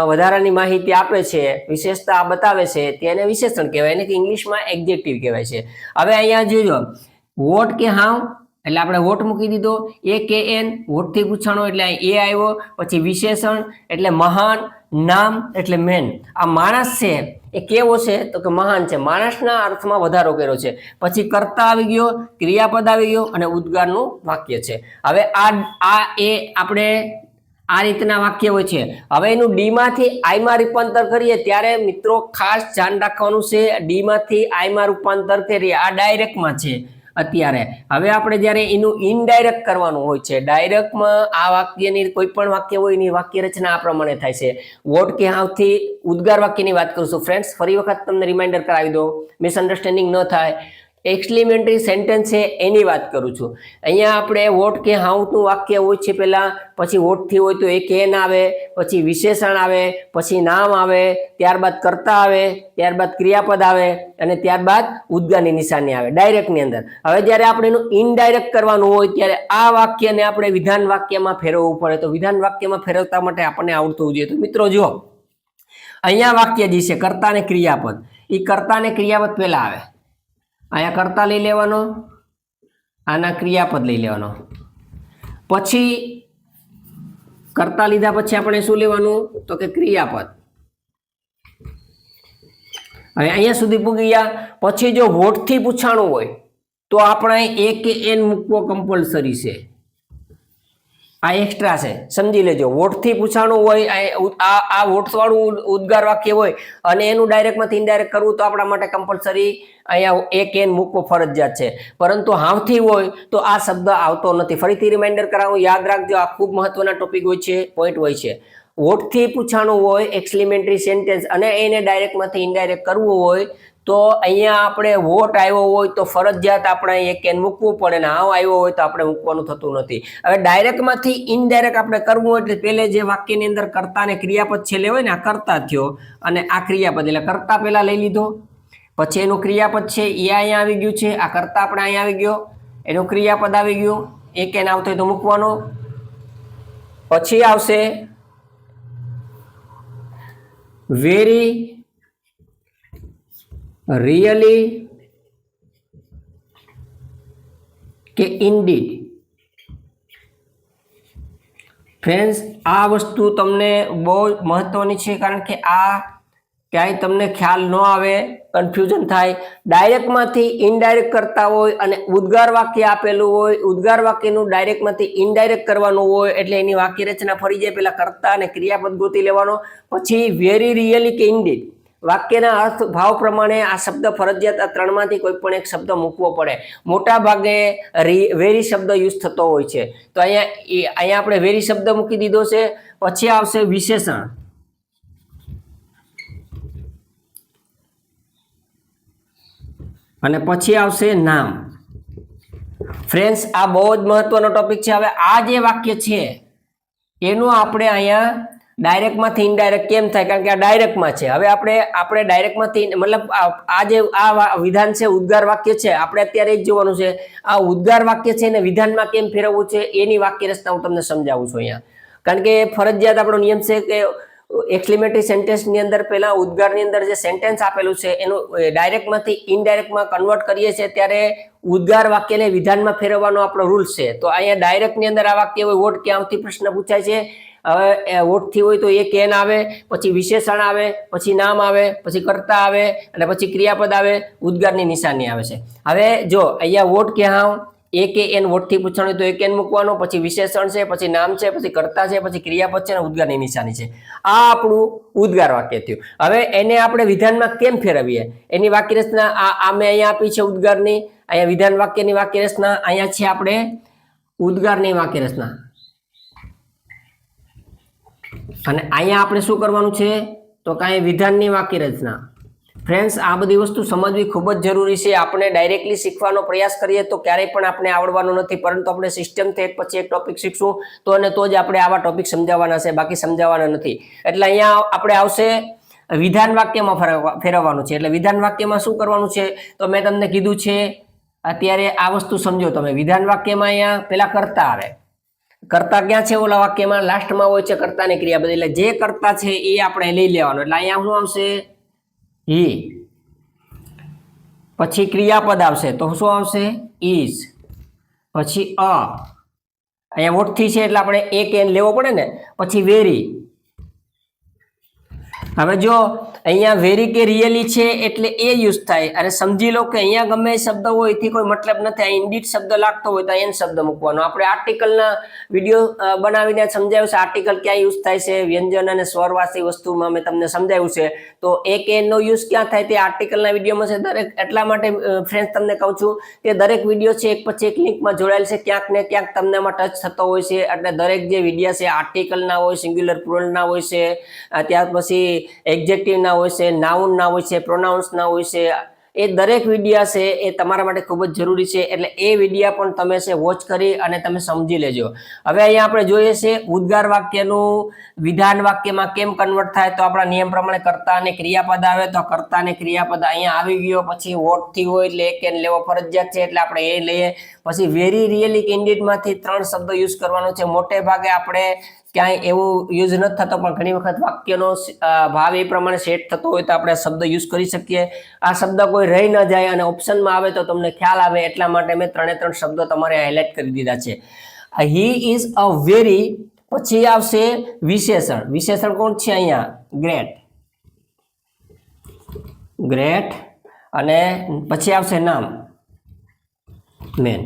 Speaker 1: વધારાની માહિતી આપે છે, વિશેષતા બતાવે છે, તેને વિશેષણ કહેવાય. એને ઇંગ્લિશમાં એડજેક્ટિવ કહેવાય છે. હવે અહીંયા જોજો, વોટ કે હાવ એટલે આપણે વોટ મૂકી દીધો. એ કે એન વોટથી પૂછાણો એટલે એ આવ્યો. પછી વિશેષણ એટલે મહાન, નામ એટલે મેન. આ માણસ છે એ કેવો છે તો કે મહાન છે, માણસના અર્થમાં વધારો કર્યો છે. પછી કર્તા આવી ગયો, ક્રિયાપદ આવી ગયો અને ઉદ્ગારનું વાક્ય છે. હવે આપણે આ રીતના વાક્ય હોય છે. હવે એનું ડીમાંથી આઈમાં રૂપાંતર કરીએ ત્યારે મિત્રો ખાસ ધ્યાન રાખવાનું છે. ડીમાંથી આઈમાં રૂપાંતર કરીએ આ ડાયરેક્ટમાં છે અત્યારે. હવે આપણે જ્યારે એનું ઇનડાયરેક્ટ કરવાનું હોય છે, ડાયરેક્ટમાં આ વાક્યની કોઈ પણ વાક્ય હોય એની વાક્ય રચના આ પ્રમાણે થાય છે. વોટ કે હાવથી ઉદ્ગાર વાક્યની વાત કરું છું. ફ્રેન્ડ્સ, ફરી વખત તમને રિમાઇન્ડર કરાવી દો, મિસઅન્ડરસ્ટેન્ડિંગ ન થાય. એક્સક્લેમેટરી સેન્ટેન્સ છે એની વાત કરું છું. અહીંયા આપણે વોટ કે હાવનું વાક્ય હોય છે પહેલા, પછી વોટથી હોય તો એ કે એન આવે, પછી વિશેષણ આવે, પછી નામ આવે, ત્યારબાદ કર્તા આવે, ત્યારબાદ ક્રિયાપદ આવે અને ત્યારબાદ ઉદ્ગારની નિશાની આવે ડાયરેક્ટની અંદર. હવે જ્યારે આપણે એનું ઇનડાયરેક્ટ કરવાનું હોય ત્યારે આ વાક્યને આપણે વિધાન વાક્યમાં ફેરવવું પડે. તો વિધાન વાક્યમાં ફેરવતા માટે આપણને આવડતું જોઈએ. તો મિત્રો જુઓ, અહીંયા વાક્ય જે છે કર્તા અને ક્રિયાપદ, એ કર્તા અને ક્રિયાપદ પહેલા આવે. અહીંયા કર્તા લઈ લેવાનો, આના ક્રિયાપદ લઈ લેવાનો. પછી કર્તા લીધા પછી આપણે શું લેવાનું તો કે ક્રિયાપદ. હવે અહીંયા સુધી પૂગી ગયા. પછી જો વોટથી પૂછાણું હોય તો આપણે એ કે એન મૂકવો કમ્પલસરી છે, આ એક્સ્ટ્રા છે, સમજી લેજો. વોટથી પૂછાણું હોય, આ વોટ્સ વાળું ઉદ્ગાર વાક્ય હોય અને એનું ડાયરેક્ટમાંથી ઇનડાયરેક્ટ કરવું તો આપણા માટે કમ્પલસરી અહીંયા એક એન મૂકવો ફરજિયાત છે. પરંતુ હાવથી હોય તો આ શબ્દ આવતો નથી. ફરીથી રિમાઇન્ડર કરાવું, યાદ રાખજો, આ ખૂબ મહત્વના ટોપિક હોય છે, પોઈન્ટ હોય છે. વોટથી પૂછાણું હોય એક્સક્લેમેટરી સેન્ટેન્સ અને એને ડાયરેક્ટમાંથી ઇનડાયરેક્ટ કરવું હોય તો અહીંયા આપણે વોટ આવ્યો હોય તો ફરજિયાત આપણે એક એન મૂકવું પડે, ને હાવ આવ્યો હોય તો આપણે મૂકવાનું થતું નથી. હવે ડાયરેક્ટમાંથી ઇનડાયરેક્ટ આપણે કરવું હોય એટલે પહેલે જે વાક્યની અંદર કર્તા ને ક્રિયાપદ છેલ્લે હોય ને, આ કર્તા થયો અને આ ક્રિયાપદ, એટલે કર્તા પહેલા લઈ લીધો, પછી એનું ક્રિયાપદ છે એ અહીંયા આવી ગયું છે, આ કર્તા આપણે અહીંયા આવી ગયો, એનું ક્રિયાપદ આવી ગયું, એક એન આવતો હોય તો મૂકવાનો. પછી આવશે વેરી રિયલી કે ઇનડીડ. ફ્રેન્ડ્સ, આ વસ્તુ તમને બહુ મહત્વની છે, કારણ કે આ ક્યાંય તમને ખ્યાલ ન આવે, કન્ફ્યુઝન થાય. ડાયરેક્ટમાંથી ઇનડાયરેક્ટ કરતા હોય અને ઉદ્ગાર વાક્ય આપેલું હોય, ઉદ્ગાર વાક્યનું ડાયરેક્ટમાંથી ઇનડાયરેક્ટ કરવાનું હોય એટલે એની વાક્ય રચના ફરી જાય. પહેલા કરતા અને ક્રિયાપદ ગોતી લેવાનો, પછી વેરી રિયલી કે ઇનડીડ, વાક્યના અર્થ ભાવ પ્રમાણે આ શબ્દ ફરજિયાત આ ત્રણમાંથી કોઈ પણ એક શબ્દ મૂકવો પડે. મોટા ભાગે વેરી શબ્દ યુઝ થતો હોય છે, તો અહીંયા આપણે વેરી શબ્દ મૂકી દીધો છે. પછી આવશે વિશેષણ અને પછી આવશે નામ. ફ્રેન્ડ્સ, આ બહુ જ મહત્વનો ટોપિક છે. હવે આ જે વાક્ય છે એનું આપણે અહીંયા ડાયરેક્ટમાંથી ઇનડાયરેક્ટ કેમ થાય, કારણ કે આ ડાયરેક્ટમાં છે. હવે આપણે ડાયરેક્ટમાંથી મતલબ આ જે આ વિધાન છે, ઉદ્ગાર વાક્ય છે, આપણે અત્યારે જ જોવાનું છે. આ ઉદ્ગાર વાક્ય છે ને વિધાનમાં કેમ ફેરવવું છે એની વાક્ય રચના હું તમને સમજાવું છું અહીંયા. કારણ કે ફરજિયાત આપણો નિયમ છે કે એક્સક્લેમેટરી સેન્ટેન્સની અંદર પહેલા ઉદ્ગારની અંદર જે સેન્ટેન્સ આપેલું છે એનું ડાયરેક્ટમાંથી ઇનડાયરેક્ટમાં કન્વર્ટ કરીએ છીએ ત્યારે ઉદ્ગાર વાક્યને વિધાનમાં ફેરવવાનો આપણો રૂલ છે. તો અહીંયા ડાયરેક્ટની અંદર આ વાક્ય હોય, વોટ ક્યાંથી પ્રશ્ન પૂછાય છે. હવે વોટથી હોય તો એક એન આવે, પછી વિશેષણ આવે, પછી નામ આવે, પછી કર્તા આવે અને પછી ક્રિયાપદ આવે, ઉદ્ગારની નિશાની આવે છે. હવે જો અહીંયા વોટ ક્યાં એક એન વોટથી પૂછવાનું તો એક એન મૂકવાનો, પછી વિશેષણ છે, પછી નામ છે, પછી કર્તા છે, પછી ક્રિયાપદ છે અને ઉદ્ગારની નિશાની છે. આ આપણું ઉદ્ગાર વાક્ય થયું. હવે એને આપણે વિધાનમાં કેમ ફેરવીએ એની વાક્ય રચના આ મેં અહીંયા આપી છે ઉદ્ગારની, અહીંયા વિધાન વાક્યની વાક્ય રચના, અહીંયા છે આપણે ઉદ્ગારની વાક્ય રચના, અને અહીંયા આપણે શું કરવાનું છે તો કાંઈ વિધાનની વાક્ય રચના. ફ્રેન્ડ્સ, આ બધી વસ્તુ સમજવી ખૂબ જ જરૂરી છે. આપણે ડાયરેક્ટલી શીખવાનો પ્રયાસ કરીએ તો ક્યારેય પણ આપણે આવડવાનું નથી, પરંતુ આપણે સિસ્ટમથી એક પછી એક ટોપિક શીખશું તો જ આપણે આવા ટોપિક સમજાવવાના છે, બાકી સમજાવવાના નથી. એટલે અહીંયા આપણે આવશે વિધાન વાક્યમાં ફેરવવાનું છે. એટલે વિધાન વાક્યમાં શું કરવાનું છે તો મેં તમને કીધું છે, અત્યારે આ વસ્તુ સમજો તમે. વિધાન વાક્યમાં અહીંયા પેલા કર્તા આવે. કર્તા ક્યાં છે ઓલા વાક્યમાં? લાસ્ટમાં હોય છે કર્તા ને ક્રિયાપદ. એટલે જે કર્તા છે એ આપણે લઈ લેવાનું. એટલે અહીંયા શું આવશે? હી. પછી ક્રિયાપદ આવશે તો શું આવશે? ઇઝ. પછી અહીંયા વોટથી છે એટલે આપણે એક એન લેવો પડે ને. પછી વેરી. હવે જો અહીંયા વેરી કે રિયલી છે એટલે એ યુઝ થાય. અને સમજી લો કે અહીંયા ગમે શબ્દ હોય એથી કોઈ મતલબ નથી, આ ઇન્ડિડ શબ્દ લાગતો હોય તો એન શબ્દ મૂકવાનો. આપણે આર્ટિકલના વિડીયો બનાવીને સમજાવ્યું છે આર્ટિકલ ક્યાં યુઝ થાય છે, વ્યંજન અને સ્વરવાસી વસ્તુમાં મેં તમને સમજાવ્યું છે. તો એક એન નો યુઝ ક્યાં થાય તે આર્ટિકલના વિડીયોમાં છે. દરેક એટલા માટે ફ્રેન્ડ્સ તમને કહું છું કે દરેક વિડીયો છે એક પછી એક લિંકમાં જોડાયેલ છે, ક્યાંક ને ક્યાંક તમને એમાં ટચ થતો હોય છે. એટલે દરેક જે વિડીયો છે આર્ટિકલના હોય, સિંગ્યુલર પ્લુરલના હોય છે, ત્યાર પછી એડજેક્ટિવ ના હોય છે, નાઉન ના હોય છે, પ્રોનાઉન્સ ના હોય છે. એ દરેક વિડીયા છે એ તમારા માટે ખૂબ જ જરૂરી છે. એટલે એ વિડીયા પણ તમે છે વોચ કરી અને તમે સમજી લેજો. હવે અહીંયા આપણે જોઈએ છે ઉદ્ગાર વાક્યનું વિધાન વાક્યમાં કેમ કન્વર્ટ થાય. તો આપણા નિયમ પ્રમાણે કર્તા અને ક્રિયાપદ આવે તો કર્તા અને ક્રિયાપદ અહીંયા આવી ગયો. પછી વોટ થી હોય એટલે એક એન લેવો ફરજિયાત છે એટલે આપણે એ લઈએ. પછી વેરી, રિયલી, ઇન્ડિડ માંથી 3 શબ્દ યુઝ કરવાનો છે. મોટે ભાગે આપણે ક્યાંય એવું યુઝ નથી થતો, પણ ઘણી વખત વાક્યનો ભાવ એ પ્રમાણે સેટ થતો હોય તો આપણે શબ્દ યુઝ કરી શકીએ. આ શબ્દ કોઈ રહી ન જાય અને ઓપ્શનમાં આવે તો તમને ખ્યાલ આવે એટલા માટે મેં 3 શબ્દો તમારે હાઇલાઇટ કરી દીધા છે. He is a very. પછી આવશે વિશેષણ. વિશેષણ કોણ છે અહીંયા? ગ્રેટ. ગ્રેટ. અને પછી આવશે નામ. મેન.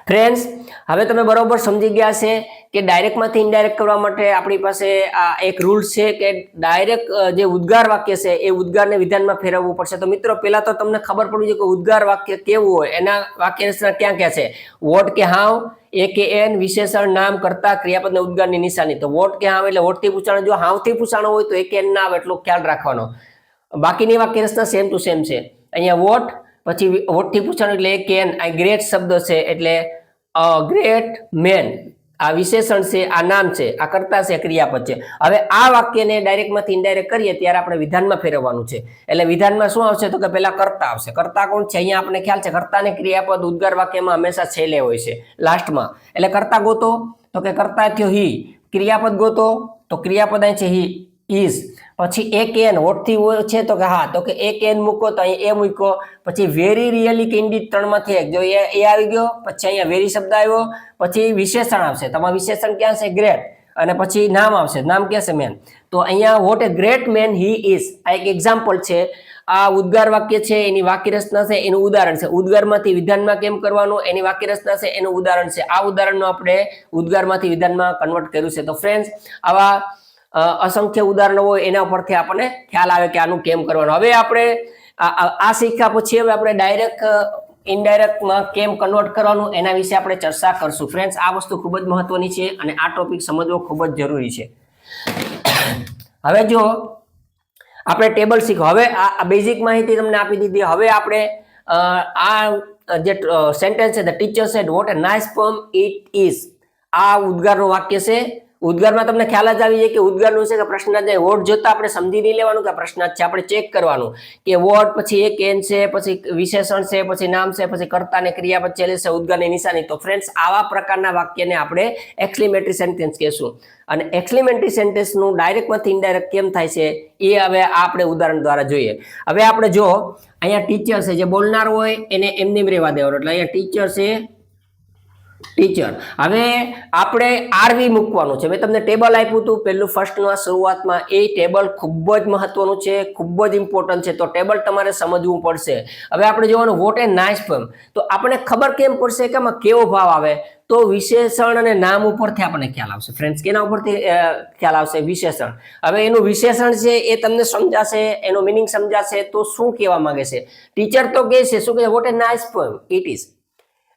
Speaker 1: ફ્રેન્ડ્સ, હવે તમે બરોબર સમજી ગયા છે કે ડાયરેક્ટમાંથી ઇનડાયરેક્ટ કરવા માટે આપણી પાસે આ એક રૂલ્સ છે કે ડાયરેક્ટ જે ઉદ્ગાર વાક્ય છે એ ઉદ્ગારને વિધાનમાં ફેરવવું પડશે. તો મિત્રો પહેલા તો તમને ખબર પડવી જોઈએ કે ઉદ્ગાર વાક્ય કેવું હોય, એના વાક્ય રચના ક્યાં ક્યાં છે. વોટ કે હાવ, એ કે એન, વિશેષણ, નામ, કર્તા, ક્રિયાપદ ને ઉદ્ગારની નિશાની. તો વોટ કે હાવ એટલે વોટથી પૂછાણો, જો હાવથી પૂછાણો હોય તો એ કે એન ના આવે એટલો ખ્યાલ રાખવાનો. બાકીની વાક્ય રચના સેમ ટુ સેમ છે. અહીંયા વોટ, પછી વોટથી પૂછાણું એટલે એ કે એન, આ ગ્રેટ શબ્દ છે એટલે ગ્રેટ મેન, આ વિશેષણ છે, આ નામ છે, આ કર્તા છે, ક્રિયાપદ છે. હવે આ વાક્યને ડાયરેક્ટમાંથી ઇનડાયરેક્ટ કરીએ ત્યારે આપણે વિધાનમાં ફેરવવાનું છે. એટલે વિધાનમાં શું આવશે તો કે પહેલા કર્તા આવશે. કર્તા કોણ છે? અહીંયા આપણને ખ્યાલ છે કર્તા ને ક્રિયાપદ ઉદ્ગાર વાક્યમાં હંમેશા છેલ્લે હોય છે, લાસ્ટમાં. એટલે કર્તા ગોતો તો કે કર્તા થયો હી, ક્રિયાપદ ગોતો તો ક્રિયાપદ અહીં છે હી ઇઝ, પછી એક એન વોટથી છે તો કે હા, તો કે એક એન મૂકો તો અહીં એ મૂકો, પછી વેરી, રિયલી કે ઇન્ડીડ ત્રણમાંથી એક, જો એ આવી ગયો, પછી અહીંયા વેરી શબ્દ આવ્યો, પછી વિશેષણ આવશે. તમારું વિશેષણ ક્યાં છે? ગ્રેટ. અને પછી નામ આવશે, નામ ક્યાં છે? મેન. તો અહીંયા what a great man he is, આ એક એક્ઝામ્પલ છે. આ ઉદ્ગાર વાક્ય છે, એની વાક્ય રચના છે, એનું ઉદાહરણ છે. ઉદ્ગારમાંથી વિધાનમાં કેમ કરવાનું એની વાક્ય રચના છે, એનું ઉદાહરણ છે. આ ઉદાહરણનું આપણે ઉદ્ગારમાંથી વિધાનમાં કન્વર્ટ કર્યું છે. તો ફ્રેન્ડ્સ, આવા અસંખ્ય ઉદાહરણો હોય એના ઉપરથી આપણને ખ્યાલ આવે કે આનું કેમ કરવાનું. હવે આપણે આ શીખ્યા પછી હવે આપણે ડાયરેક્ટ ઇનડાયરેક્ટમાં કેમ કન્વર્ટ કરવાનું એના વિશે આપણે ચર્ચા કરશું. ફ્રેન્ડ્સ, આ વસ્તુ ખૂબ જ મહત્વની છે અને આ ટોપિક સમજવો ખૂબ જ જરૂરી છે. હવે જો આપણે ટેબલ શીખો, હવે આ બેઝિક માહિતી તમને આપી દીધી. હવે આપણે આ જે સેન્ટેન્સ છે, the teacher said what a nice poem it is, આ ઉદ્ગારનું વાક્ય છે. ઉદ્ગારમાં તમને ખ્યાલ જ આવી જાય કે ઉદ્ગારનું છે કે પ્રશ્નાર્થ. વોટ જોતા આપણે સમજી નહીં લેવાનું કે પ્રશ્નાર્થ છે, આપણે ચેક કરવાનું કે વોટ, પછી એક એન છે, પછી વિશેષણ છે, પછી નામ છે, પછી કર્તા ને ક્રિયાપદ છેલ્લે છે, ઉદ્ગારની નિશાની. તો ફ્રેન્ડ્સ, આવા પ્રકારના વાક્યને આપણે એક્સક્લેમેટરી સેન્ટેન્સ કહેશું. અને એક્સક્લેમેટરી સેન્ટેન્સનું ડાયરેક્ટમાંથી ઇનડાયરેક્ટ કેમ થાય છે એ હવે આપણે ઉદાહરણ દ્વારા જોઈએ. હવે આપણે જો અહીંયા ટીચર છે, જે બોલનાર હોય એને એમને રહેવા દેવાનું. એટલે અહીંયા ટીચર છે, ટીચર. હવે આપણે આરવી મૂકવાનું છે. મેં તમને ટેબલ આપ્યું હતું પહેલું ફર્સ્ટમાં શરૂઆતમાં, એ ટેબલ ખૂબ જ મહત્વનું છે, ખૂબ જ ઇમ્પોર્ટન્ટ છે. તો ટેબલ તમારે સમજવું પડશે. હવે આપણે જોવાનું વોટ એ નાઇસ પોમ, તો આપણે ખબર કેમ પડશે કે આમાં કેવો ભાવ આવે? તો વિશેષણ અને નામ ઉપરથી આપણને ખ્યાલ આવશે. ફ્રેન્ડ્સ, કેના ઉપરથી ખ્યાલ આવશે? વિશેષણ. હવે એનું વિશેષણ છે એ તમને સમજાશે, એનો મિનિંગ સમજાશે. તો શું કહેવા માંગે છે? ટીચર તો કહે છે, શું કહે? What a nice poem it is.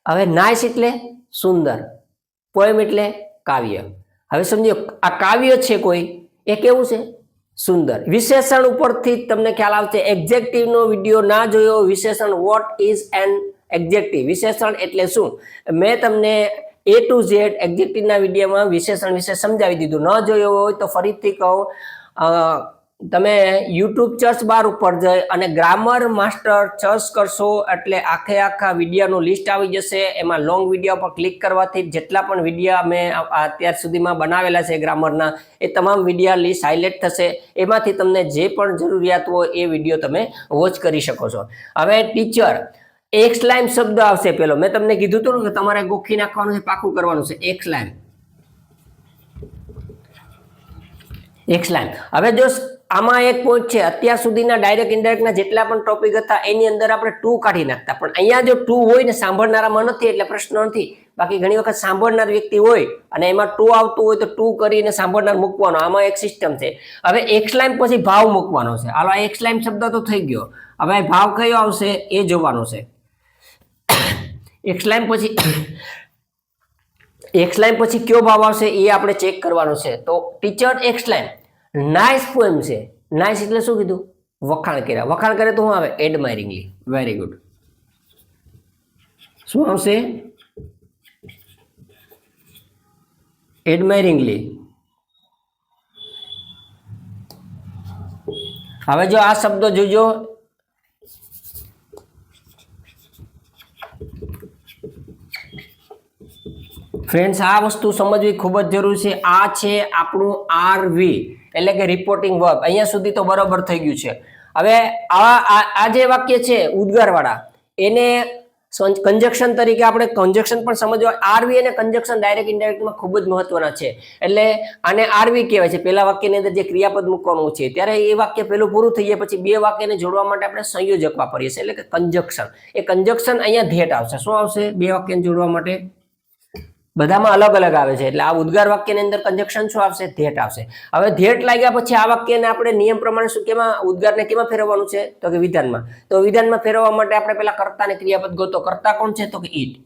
Speaker 1: હવે નાઇસ એટલે સુંદર, પોએમ એટલે કાવ્ય. હવે સમજો આ કાવ્ય છે કોઈ, એ કેવું છે? સુંદર. વિશેષણ ઉપરથી તમને ખ્યાલ આવશે. એક્ઝેક્ટિવનો વિડીયો ના જોયો, વિશેષણ વોટ ઇઝ એન એક્ઝેક્ટિવ, વિશેષણ એટલે શું, મેં તમને A to Z એક્ઝેક્ટિવના વિડીયોમાં વિશેષણ વિશે સમજાવી દીધું. ન જોયો હોય તો ફરીથી કહું, તમે યુટ્યુબ સર્ચ બાર ઉપર જઈ અને ગ્રામર માસ્ટર સર્ચ કરશો એટલે આખા વિડીયોનું લિસ્ટ આવી જશે. એમાં લોંગ વિડીયો પર ક્લિક કરવાથી જેટલા પણ વિડીયો મેં અત્યાર સુધીમાં બનાવેલા છે ગ્રામરના, એ તમામ વિડીયો લિસ્ટ હાઇલાઇટ થશે. એમાંથી તમને જે પણ જરૂરિયાત હોય એ વિડીયો તમે વોચ કરી શકો છો. હવે ટીચર, એક્સલાઇમ શબ્દ આવશે પેલો. મેં તમને કીધું હતું કે તમારે ગોખી નાખવાનું છે, પાકું કરવાનું છે. એક્સલાઇમ, એક્સલાઇમ. હવે જો આમાં એક પોઈન્ટ છે, અત્યાર સુધીના ડાયરેક્ટ ઇનડાયરેક્ટના જેટલા પણ ટોપિક હતા એની અંદર આપણે ટુ કાઢી નાખતા, પણ અહીંયા જો ટુ હોય ને સાંભળનારામાં નથી એટલે પ્રશ્ન નથી. બાકી ઘણી વખત સાંભળનાર વ્યક્તિ હોય અને એમાં ટુ આવતું હોય તો ટુ કરીને સાંભળનાર મૂકવાનો, આમાં એક સિસ્ટમ છે. હવે એક્સલાઇમ પછી ભાવ મૂકવાનો છે. હાલો, એક્સલાઇમ શબ્દ તો થઈ ગયો. હવે ભાવ કયો આવશે એ જોવાનો છે. એક્સલાઇમ પછી કયો ભાવ આવશે એ આપણે ચેક કરવાનો છે. તો ટીચર એક્સલાઇમ. નાઇસ પોએમ છે. નાઇસ એટલે શું કીધું? વખાણ કર્યા. વખાણ કરે તો શું આવે? એડમાયરિંગલી. Very good. શું આવશે? એડમાયરિંગલી. હવે જો આ શબ્દો જોજો, ફ્રેન્ડ્સ, આ વસ્તુ સમજવી ખૂબ જ જરૂરી છે. આ છે આપણું આરવી એટલે કે રિપોર્ટિંગ વર્બ. અહીંયા સુધી તો બરોબર થઈ ગયું છે. હવે આ જે વાક્ય છે ઉદ્ગાર વાળા, એને કંજક્શન તરીકે આપણે કંજક્શન પણ સમજવા, આરવી અને કંજક્શન ડાયરેક્ટ ઇનડાયરેક્ટમાં ખૂબ જ મહત્વના છે. એટલે આને આરવી કહેવાય છે. પહેલા વાક્યની અંદર જે ક્રિયાપદ મૂકવાનું છે ત્યારે એ વાક્ય પેલું પૂરું થઈ જાય પછી બે વાક્યને જોડવા માટે આપણે સંયોજક વાપરીએ છીએ, એટલે કે કંજક્શન. એ કંજક્શન અહીંયા ધેટ આવશે. શું આવશે? બે વાક્યને જોડવા માટે બધામાં અલગ અલગ આવે છે. એટલે આ ઉદ્ગાર વાક્યની અંદર કંજક્શન શું આવશે? ધેટ આવશે. હવે ધેટ લાગ્યા પછી આ વાક્યને આપણે નિયમ પ્રમાણે શું કેમાં ઉદ્ગારને કેમાં ફેરવવાનું છે? તો કે વિધાનમાં. તો વિધાનમાં ફેરવવા માટે આપણે પેલા કર્તાને ક્રિયાપદ ગોતો. કર્તા કોણ છે? તો કે ઈટ.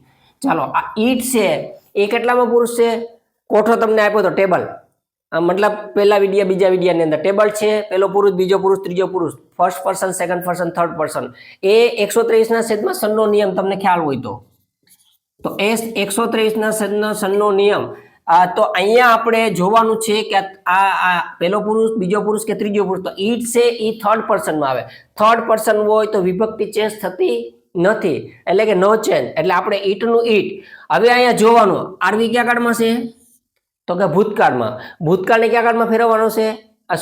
Speaker 1: ચાલો, આ ઈટ છે એ કેટલામાં પુરુષ છે? કોઠો તમને આપ્યો તો ટેબલ, મતલબ પહેલા વિડિયા બીજા વિડિયાની અંદર ટેબલ છે, પહેલો પુરુષ, બીજો પુરુષ, ત્રીજો પુરુષ, first person, second person, third person. એ 123 ના છેદમાં સનનો નિયમ તમને ખ્યાલ હોય તો એ 123 ના છેદનો સનનો નિયમ. તો અહીંયા આપણે જોવાનું છે કે આ પહેલો પુરુષ, બીજો પુરુષ કે ત્રીજો પુરુષ. તો ઈટ છે એ થર્ડ પર્સનમાં આવે. થર્ડ પર્સન હોય તો વિભક્તિ ચેન્જ થતી નથી, એટલે કે નો ચેન્જ. એટલે આપણે ઈટનું ઈટ. હવે અહીંયા જોવાનું આરવી કયા કાળમાં છે? તો કે ભૂતકાળમાં. ભૂતકાળને કયા કાળમાં ફેરવવાનો છે?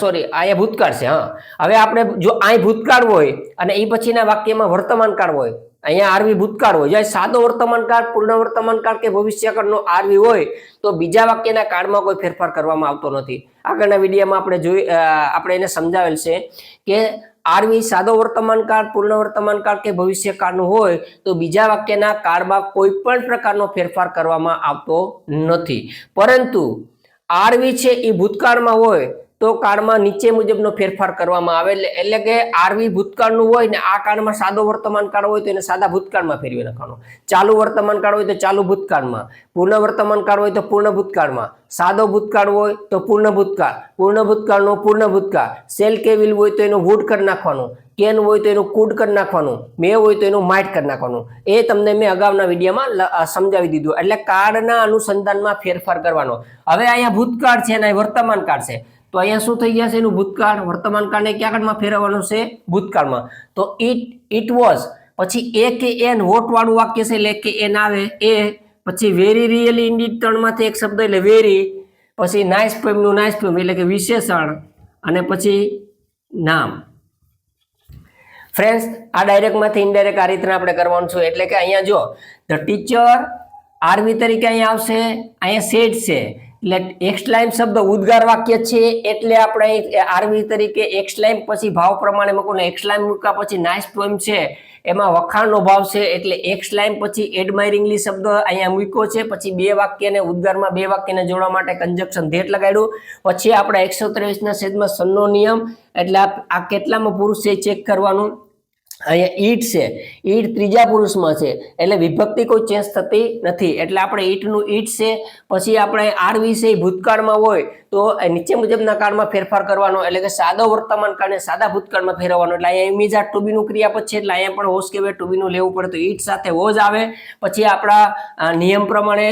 Speaker 1: સોરી, અહીંયા ભૂતકાળ છે. હા, હવે આપણે જો અહીં ભૂતકાળ હોય અને એ પછીના વાક્યમાં વર્તમાન કાળ હોય, અહીંયા આરવી ભૂતકાળ હોય, જ્યારે સાદો વર્તમાન કાળ, પૂર્ણ વર્તમાન કાળ કે ભવિષ્યકાળનો આરવી હોય તો બીજા વાક્યના કાળમાં કોઈ ફેરફાર કરવામાં આવતો નથી. આગળના વિડીયોમાં આપણે એને સમજાવેલ છે કે આરવી સાદો વર્તમાન કાળ, પૂર્ણ વર્તમાન કાળ કે ભવિષ્યકાળનું હોય તો બીજા વાક્યના કાળમાં કોઈ પણ પ્રકારનો ફેરફાર કરવામાં આવતો નથી. પરંતુ આરવી છે એ ભૂતકાળમાં હોય તો કાળમાં નીચે મુજબનો ફેરફાર કરવામાં આવે. એટલે કે આરવી ભૂતકાળનું હોય ને આ કાળમાં સાદો વર્તમાન કાળ હોય તો એને સાદા ભૂતકાળમાં ફેરવી નાખવાનો. ચાલુ વર્તમાન કાળ હોય તો ચાલુ ભૂતકાળમાં, પૂર્ણ વર્તમાન કાળ હોય તો પૂર્ણ ભૂતકાળમાં, સાદો ભૂતકાળ હોય તો પૂર્ણ ભૂતકાળ, પૂર્ણ ભૂતકાળનો પૂર્ણ ભૂતકાળ, સેલ કે વિલ હોય તો એનું વુડ કરી નાખવાનું, કેન હોય તો એનું કુડ કરી નાખવાનું, મે હોય તો એનું માઇટ કરી નાખવાનું. એ તમને મેં અગાઉના વિડીયોમાં સમજાવી દીધું. એટલે કાળના અનુસંધાનમાં ફેરફાર કરવાનો. હવે અહીંયા ભૂતકાળ છે અને વર્તમાન કાળ છે તો અહીંયા શું થઈ જશે? એનું ભૂતકાળ. વર્તમાન કાળને કયા કાળમાં ફેરવવાનું છે? ભૂતકાળમાં. તો ઇટ વોઝ, પછી એ કે એન વોટ વાળું વાક્ય છે એટલે કે એન આવે એ, પછી વેરી રિયલી ઇન્ડીડ ત્રણમાંથી એક શબ્દ એટલે વેરી, પછી નાઇસ પોએમનું નાઇસ પોએમ એટલે કે વિશેષણ, અને પછી નામ. ફ્રેન્ડ્સ, આ ડાયરેક્ટમાંથી ઇનડાયરેક્ટ આ રીતના આપણે કરવાનું છે. એટલે કે અહીંયા જો ધ ટીચર આરવી તરીકે અહીંયા આવશે, અહીંયા સેડ છે એટલે એક્સલાઇમ શબ્દ ઉદ્ગાર વાક્ય છે એટલે આપણે આરવી તરીકે એક્સલાઇમ પછી ભાવ પ્રમાણે મૂકો ને એક્સલાઇમ મૂક્યા પછી નાઇસ પોએમ છે એમાં વખાણનો ભાવ છે એટલે એક્સલાઇમ પછી એડમાયરિંગલી શબ્દ અહીંયા મૂક્યો છે. પછી બે વાક્યને ઉદ્ગારમાં બે વાક્યને જોડવા માટે કંજક્શન ધેટ લગાડ્યું. પછી આપણે 123 ના છેદમાં સનનો નિયમ એટલે આ કેટલામાં પુરુષ છે ચેક કરવાનું. અહીંયા ઈટ છે, ઈટ ત્રીજા પુરુષમાં છે એટલે વિભક્તિ કોઈ ચેન્જ થતી નથી એટલે આપણે ઈટનું ઈટ છે. પછી આપણે આરવી છે ભૂતકાળમાં હોય તો નીચે મુજબના કાળમાં ફેરફાર કરવાનો એટલે કે સાદો વર્તમાન કાળને સાદા ભૂતકાળમાં ફેરવવાનો. એટલે અહીંયા ઇમિજા ટુ બીનું ક્રિયાપદ છે એટલે અહીંયા પણ હોશ કે ટુ બીનું લેવું પડે તો ઈટ સાથે હોજ આવે. પછી આપણા નિયમ પ્રમાણે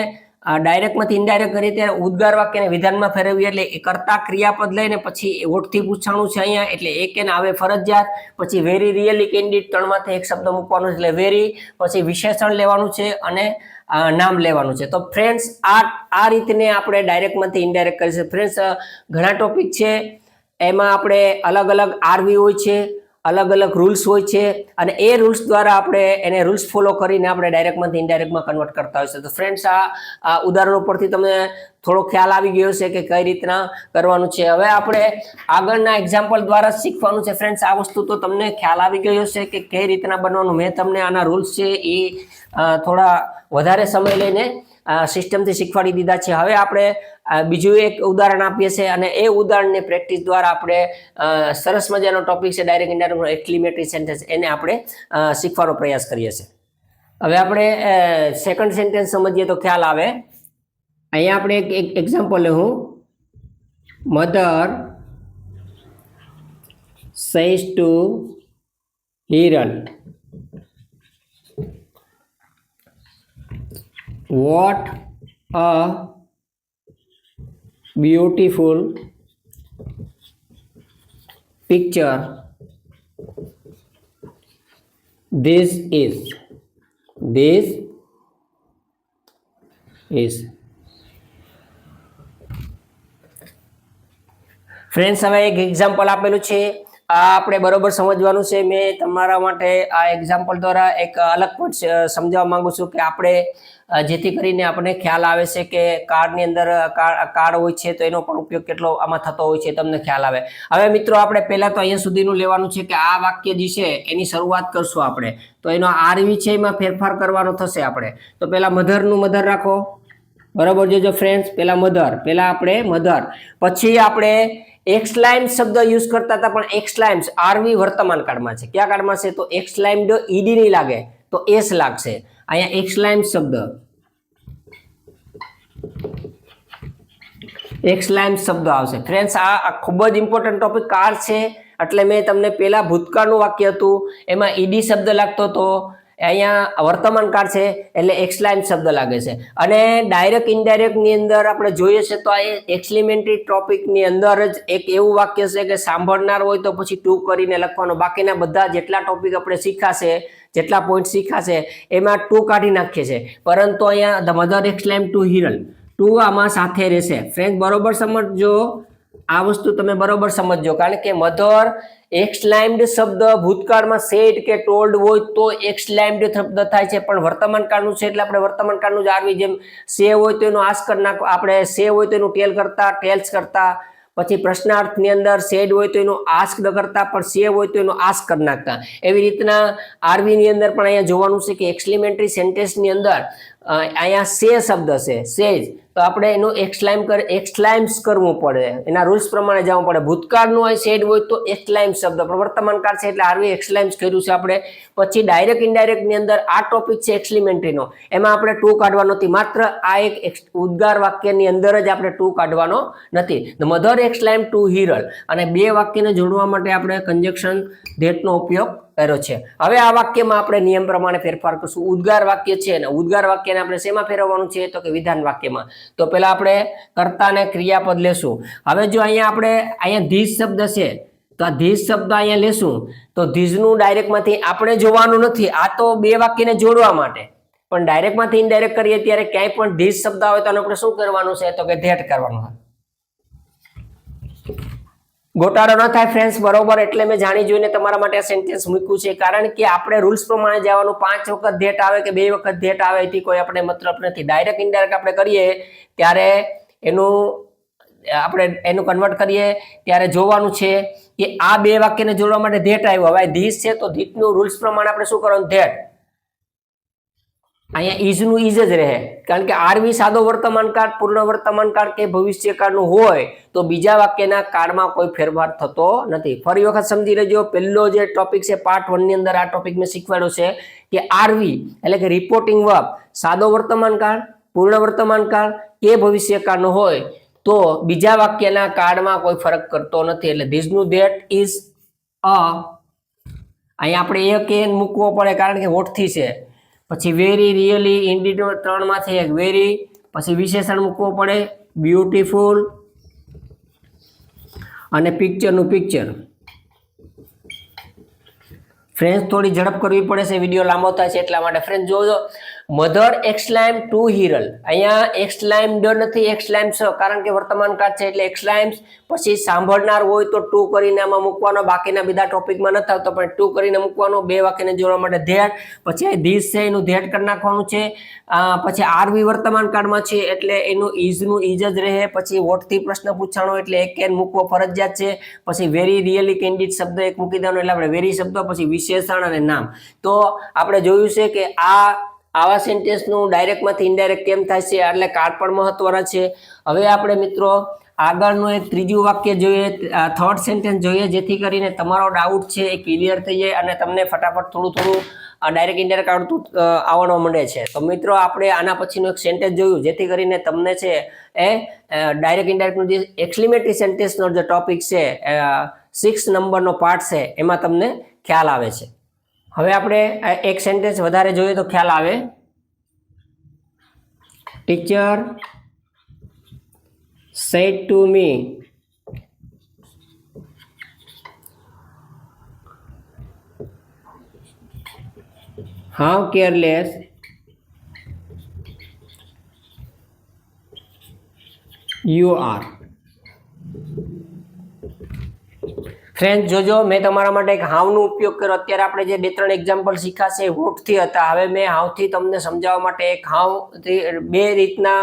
Speaker 1: ડાયરેક્ટમાંથી ઇનડાયરેક્ટ કરી ત્યારે ઉદ્ગાર વાક્યને વિધાનમાં ફેરવીએ એટલે એ કરતા ક્રિયાપદ લઈને પછી વોટથી પૂછાણું છે અહીંયા એટલે એક એને આવે ફરજિયાત. પછી વેરી રિયલી કેન્ડિડ ત્રણમાંથી એક શબ્દ મૂકવાનો છે એટલે વેરી, પછી વિશેષણ લેવાનું છે અને નામ લેવાનું છે. તો ફ્રેન્ડ્સ આ રીતને આપણે ડાયરેક્ટમાંથી ઇનડાયરેક્ટ કરી છે. ફ્રેન્ડ્સ, ઘણા ટોપિક છે એમાં આપણે અલગ અલગ આરવી હોય છે, અલગ અલગ રૂલ્સ હોય છે અને એ રૂલ્સ દ્વારા આપણે એને રૂલ્સ ફોલો કરીને આપણે ડાયરેક્ટમાંથી ઇનડાયરેક્ટમાં કન્વર્ટ કરતા હોય છે. તો ફ્રેન્ડ્સ, આ ઉદાહરણો પરથી તમને થોડો ખ્યાલ આવી ગયો છે કે કઈ રીતના કરવાનું છે. હવે આપણે આગળના એક્ઝામ્પલ દ્વારા શીખવાનું છે. ફ્રેન્ડ્સ, આ વસ્તુ તો તમને ખ્યાલ આવી ગયો છે કે કઈ રીતના બનવાનું. મેં તમને આના રૂલ્સ છે એ થોડા વધારે સમય લઈને સિસ્ટમથી શીખવાડી દીધા છે. હવે આપણે બીજું એક ઉદાહરણ આપીએ છીએ અને એ ઉદાહરણની પ્રેક્ટિસ દ્વારા આપણે સરસ મજાનો ટોપિક છે ડાયરેક્ટ ઇનડાયરેક્ટ એક્સક્લેમેટરી સેન્ટેન્સ, એને આપણે શીખવાનો પ્રયાસ કરીએ છીએ. હવે આપણે સેકન્ડ સેન્ટેન્સ સમજીએ તો ખ્યાલ આવે. અહીંયા આપણે એક એક્ઝામ્પલ લેવું. Mother says two Hiran, what a beautiful picture this is. Friends, હવે એક એક્ઝામ્પલ આપેલું છે આ આપણે બરોબર સમજવાનું છે. મેં તમારા માટે આ એક્ઝામ્પલ દ્વારા એક અલગ પોઈન્ટ સમજાવવા માંગુ છું કે આપણે જેથી કરીને આપણને ખ્યાલ આવે છે કે કાર્ડની અંદર કાર્ડ હોય છે તો એનો પણ ઉપયોગ કેટલો આમાં થતો હોય છે તમને ખ્યાલ આવે. હવે મિત્રો આપણે પહેલા તો અહીંયા સુધીનું લેવાનું છે કે આ વાક્ય જે છે એની શરૂઆત કરશું આપણે, તો એનો આરવી છે એમાં ફેરફાર કરવાનો થશે આપણે. તો પહેલા મધરનું મધર રાખો, બરોબર જોજો ફ્રેન્ડ્સ. પહેલા મધર, પહેલા આપણે મધર, પછી આપણે એક્સલાઇમ્ડ શબ્દ યુઝ કરતા હતા પણ એક્સલાઇમ્ડ આરવી વર્તમાન કાળમાં છે. કયા કાળમાં છે? તો એક્સલાઇમ્ડ ઈડી નહીં લાગે તો એસ લાગશે. અહીંયા એક્સલાઇમ્ડ શબ્દ, એક્સલાઇમ્ડ શબ્દ આવશે ફ્રેન્ડ્સ. આ ખૂબ જ ઇમ્પોર્ટન્ટ ટોપિક કાર છે એટલે મેં તમને પહેલા ભૂતકાળનું વાક્ય હતું એમાં ઈડી શબ્દ લાગતો હતો, અહીંયા વર્તમાન કાળ છે એટલે એક્સલાઇમ્ડ શબ્દ લાગે છે. અને ડાયરેક્ટ ઇનડાયરેક્ટ ની અંદર આપણે જોઈએ છે તો આ એક્સપ્લેમેટરી ટોપિક ની અંદર જ એક એવું વાક્ય છે કે સાંભળનાર હોય તો પછી ટુ કરીને લખવાનો. બાકીના બધા જેટલા ટોપિક આપણે શીખાશે, જેટલા પોઈન્ટ શીખાશે એમાં ટુ કાઢી નાખીએ છીએ, પરંતુ અહીંયા the mother exclaimed to Hiral, to આમાં સાથે રહેશે. ફ્રેન્ડ બરોબર સમજજો, આ વસ્તુ તમે બરોબર સમજજો, કારણ કે મધર એક્સલાઇમ્ડ શબ્દ ભૂતકાળમાં સેડ કે ટોલ્ડ હોય તો એક્સલાઇમ્ડ શબ્દ થાય છે, પણ વર્તમાન કાળનું છે એટલે આપણે વર્તમાન કાળનું જ આરવી, જેમ સે હોય તો એનું આસ્ક કરી નાખો, આપણે સે હોય તો એનું ટેલ કરતા, ટેલ્સ કરતા, પછી પ્રશ્નાર્થની અંદર સેડ હોય તો એનું આસ્ક કરતા, પણ સે હોય તો એનું આસ્ક કરી નાખતા. એવી રીતના આરવી ની અંદર પણ અહીંયા જોવાનું છે કે એક્સપ્લેમેટરી સેન્ટેન્સની અંદર અહીંયા સે શબ્દ છે, સેજ, તો આપણે એનું એક્સલાઇમ્સ કરવું પડે, એના રૂલ્સ પ્રમાણે જવું પડે. ભૂતકાળનું હોય સેડ હોય તો એક્સલાઇમ્સ શબ્દ, પણ વર્તમાન કાળ છે એટલે આરવી એક્સલાઇમ્સ કર્યું છે આપણે. પછી ડાયરેક્ટ ઇનડાયરેક્ટ ની અંદર આ ટોપિક છે એક્સપ્લેમેટરીનો, એમાં આપણે ટુ કાઢવાનો નથી, માત્ર આ એક ઉદ્ગાર વાક્યની અંદર જ આપણે ટુ કાઢવાનો નથી. The mother exclaimed to Hiral, અને બે વાક્યને જોડવા માટે આપણે કંજક્શન ધેટનો ઉપયોગ કર્યો છે. હવે આ વાક્યમાં આપણે નિયમ પ્રમાણે ફેરફાર કરશું. ઉદ્ગાર વાક્ય છે ને ઉદ્ગાર વાક્યને આપણે શેમાં ફેરવવાનું છે? તો કે વિધાન વાક્યમાં. તો પેલા આપણે કર્તા ને ક્રિયાપદ લેશું. હવે જો અહીંયા ધીસ શબ્દ છે તો આ ધીસ શબ્દ અહીંયા લેશું, તો ધીસનું ડાયરેક્ટમાંથી આપણે જોવાનું નથી, આ તો બે વાક્યને જોડવા માટે, પણ ડાયરેક્ટમાંથી ઇનડાયરેક્ટ કરીએ ત્યારે ક્યાંય પણ ધીસ શબ્દ આવે તો આપણે શું કરવાનું છે? તો કે ધેટ કરવાનું. ગોટાળો ન થાય ફ્રેન્ડ્સ, બરોબર. એટલે મેં જાણી જોઈને તમારા માટે આ સેન્ટેન્સ મૂક્યું છે, કારણ કે આપણે રૂલ્સ પ્રમાણે જવાનું. 5 વખત ધેટ આવે કે 2 વખત ધેટ આવે એથી કોઈ આપણે મતલબ નથી. ડાયરેક્ટ ઇનડાયરેક્ટ આપણે કરીએ ત્યારે એનું કન્વર્ટ કરીએ ત્યારે જોવાનું છે કે આ બે વાક્યને જોડવા માટે ધેટ આવ્યો. હવે ધીસ છે તો ધીસનું રૂલ્સ પ્રમાણે આપણે શું કરવાનું? ધેટ. અહીંયા ઇઝનું ઇઝ જ રહે, કારણ કે આરવી સાદો વર્તમાન કાળ, પૂર્ણ વર્તમાન કાળ કે ભવિષ્યકાળનું હોય તો બીજા વાક્યના કાળમાં કોઈ ફેરફાર થતો નથી. ફરી વખત સમજી લેજો, પહેલો જે ટોપિક છે પાર્ટ 1 ની અંદર આ ટોપિક મેં શીખવાડ્યો છે કે આરવી એટલે કે રિપોર્ટિંગ વર્બ સાદો વર્તમાન કાળ, પૂર્ણ વર્તમાન કાળ કે ભવિષ્યકાળનો હોય તો બીજા વાક્યના કાળમાં કોઈ ફરક કરતો નથી. એટલે ધીસનું ધેટ ઇઝ અ, અહીંયા આપણે એક એન મૂકવો પડે કારણ કે હોઠથી છે. પછી વેરી, રિયલી, ઇન્ડીડ 3 માંથી એક વેરી, પછી વિશેષણ મૂકવો પડે બ્યુટીફુલ, અને પિક્ચરનું પિક્ચર. ફ્રેન્ડ્સ થોડી ઝડપ કરવી પડે છે, વિડીયો લાંબો થાય છે એટલા માટે. ફ્રેન્ડ જોજો, મધર એક્સલાઇમ્ડ ટુ હિરલ, અહીંયા એક્સલાઇમ્ડ નથી, એક્સલાઇમ્ડ છે, કારણ કે વર્તમાન કાળ છે એટલે એક્સલાઇમ્ડ. પછી સાંભળનાર હોય તો ટુ કરીને આમાં મૂકવાનો, બાકીના બધા ટોપિકમાં નથી આવતો પણ ટુ કરીને મૂકવાનો, બે વાક્યને જોડવા માટે ધેટ. પછી ધીસ છે એનું ધેટ કરી નાખવાનું છે. પછી આરવી વર્તમાન કાળમાં છે એટલે એનું ઇઝનું ઇઝ જ રહે. પછી વોટથી પ્રશ્ન પૂછાણો એટલે એક એન મૂકવો ફરજિયાત છે. પછી વેરી, રિયલી, કેન્ડિડ શબ્દ એક મૂકી દેવાનો એટલે આપણે વેરી શબ્દ, પછી વિશેષણ અને નામ. તો આપણે જોયું છે કે આવા સેન્ટેન્સનું ડાયરેક્ટમાંથી ઇનડાયરેક્ટ કેમ થાય છે, એટલે કાળ પણ મહત્વના છે. હવે આપણે મિત્રો આગળનું એક ત્રીજું વાક્ય જોઈએ, થર્ડ સેન્ટેન્સ જોઈએ, જેથી કરીને તમારો ડાઉટ છે એ ક્લિયર થઈ જાય અને તમને ફટાફટ થોડું ડાયરેક્ટ ઇનડાયરેક્ટ આવડવા માંડે છે. તો મિત્રો આપણે આના પછીનું એક સેન્ટેન્સ જોયું, જેથી કરીને તમને છે એ ડાયરેક્ટ ઇનડાયરેક્ટનું જે એક્સપ્લેમેટરી સેન્ટેન્સનો જે ટોપિક છે 6 નંબરનો પાર્ટ છે એમાં તમને ખ્યાલ આવે છે. હવે આપણે એક સેન્ટેન્સ વધારે જોઈએ તો ખ્યાલ આવે. Teacher said to me, how careless you are. Friend જોજો, મેં તમારા માટે એક હાવનો ઉપયોગ કર્યો. અત્યારે આપણે જે 2-3 એક્ઝામ્પલ શીખાશે વોટથી હતા. હવે મેં હાવથી તમને સમજાવવા માટે એક હાવથી 2 રીતના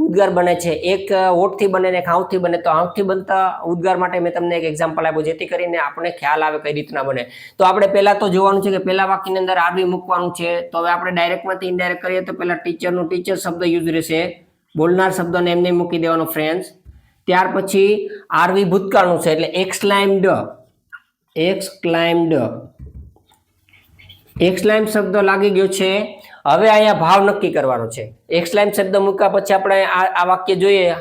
Speaker 1: ઉદ્ગાર બને છે. એક વોટથી બને ને એક હાવથી બને. તો હાવથી બનતા ઉદ્ગાર માટે મેં તમને એક એક્ઝામ્પલ આપ્યું, જેથી કરીને આપણે ખ્યાલ આવે કઈ રીતના બને. તો આપણે પહેલા તો જોવાનું છે કે પહેલા વાક્યની અંદર આરવી મૂકવાનું છે. તો હવે આપણે ડાયરેક્ટમાંથી ઇનડાયરેક્ટ કરીએ તો પહેલા ટીચરનું ટીચર શબ્દ યુઝ રહેશે. બોલનાર શબ્દને એમને મૂકી દેવાનો ફ્રેન્ડ્સ. ત્યાર પછી આરવી ભૂતકાળનું છે એટલે એક્સક્લાઇમ્ડ શબ્દ લાગી ગયો છે. હવે અહીંયા ભાવ નક્કી કરવાનો છે. એક્સક્લાઇમ શબ્દ મૂક્યા પછી આપણે આ વાક્ય જોઈએ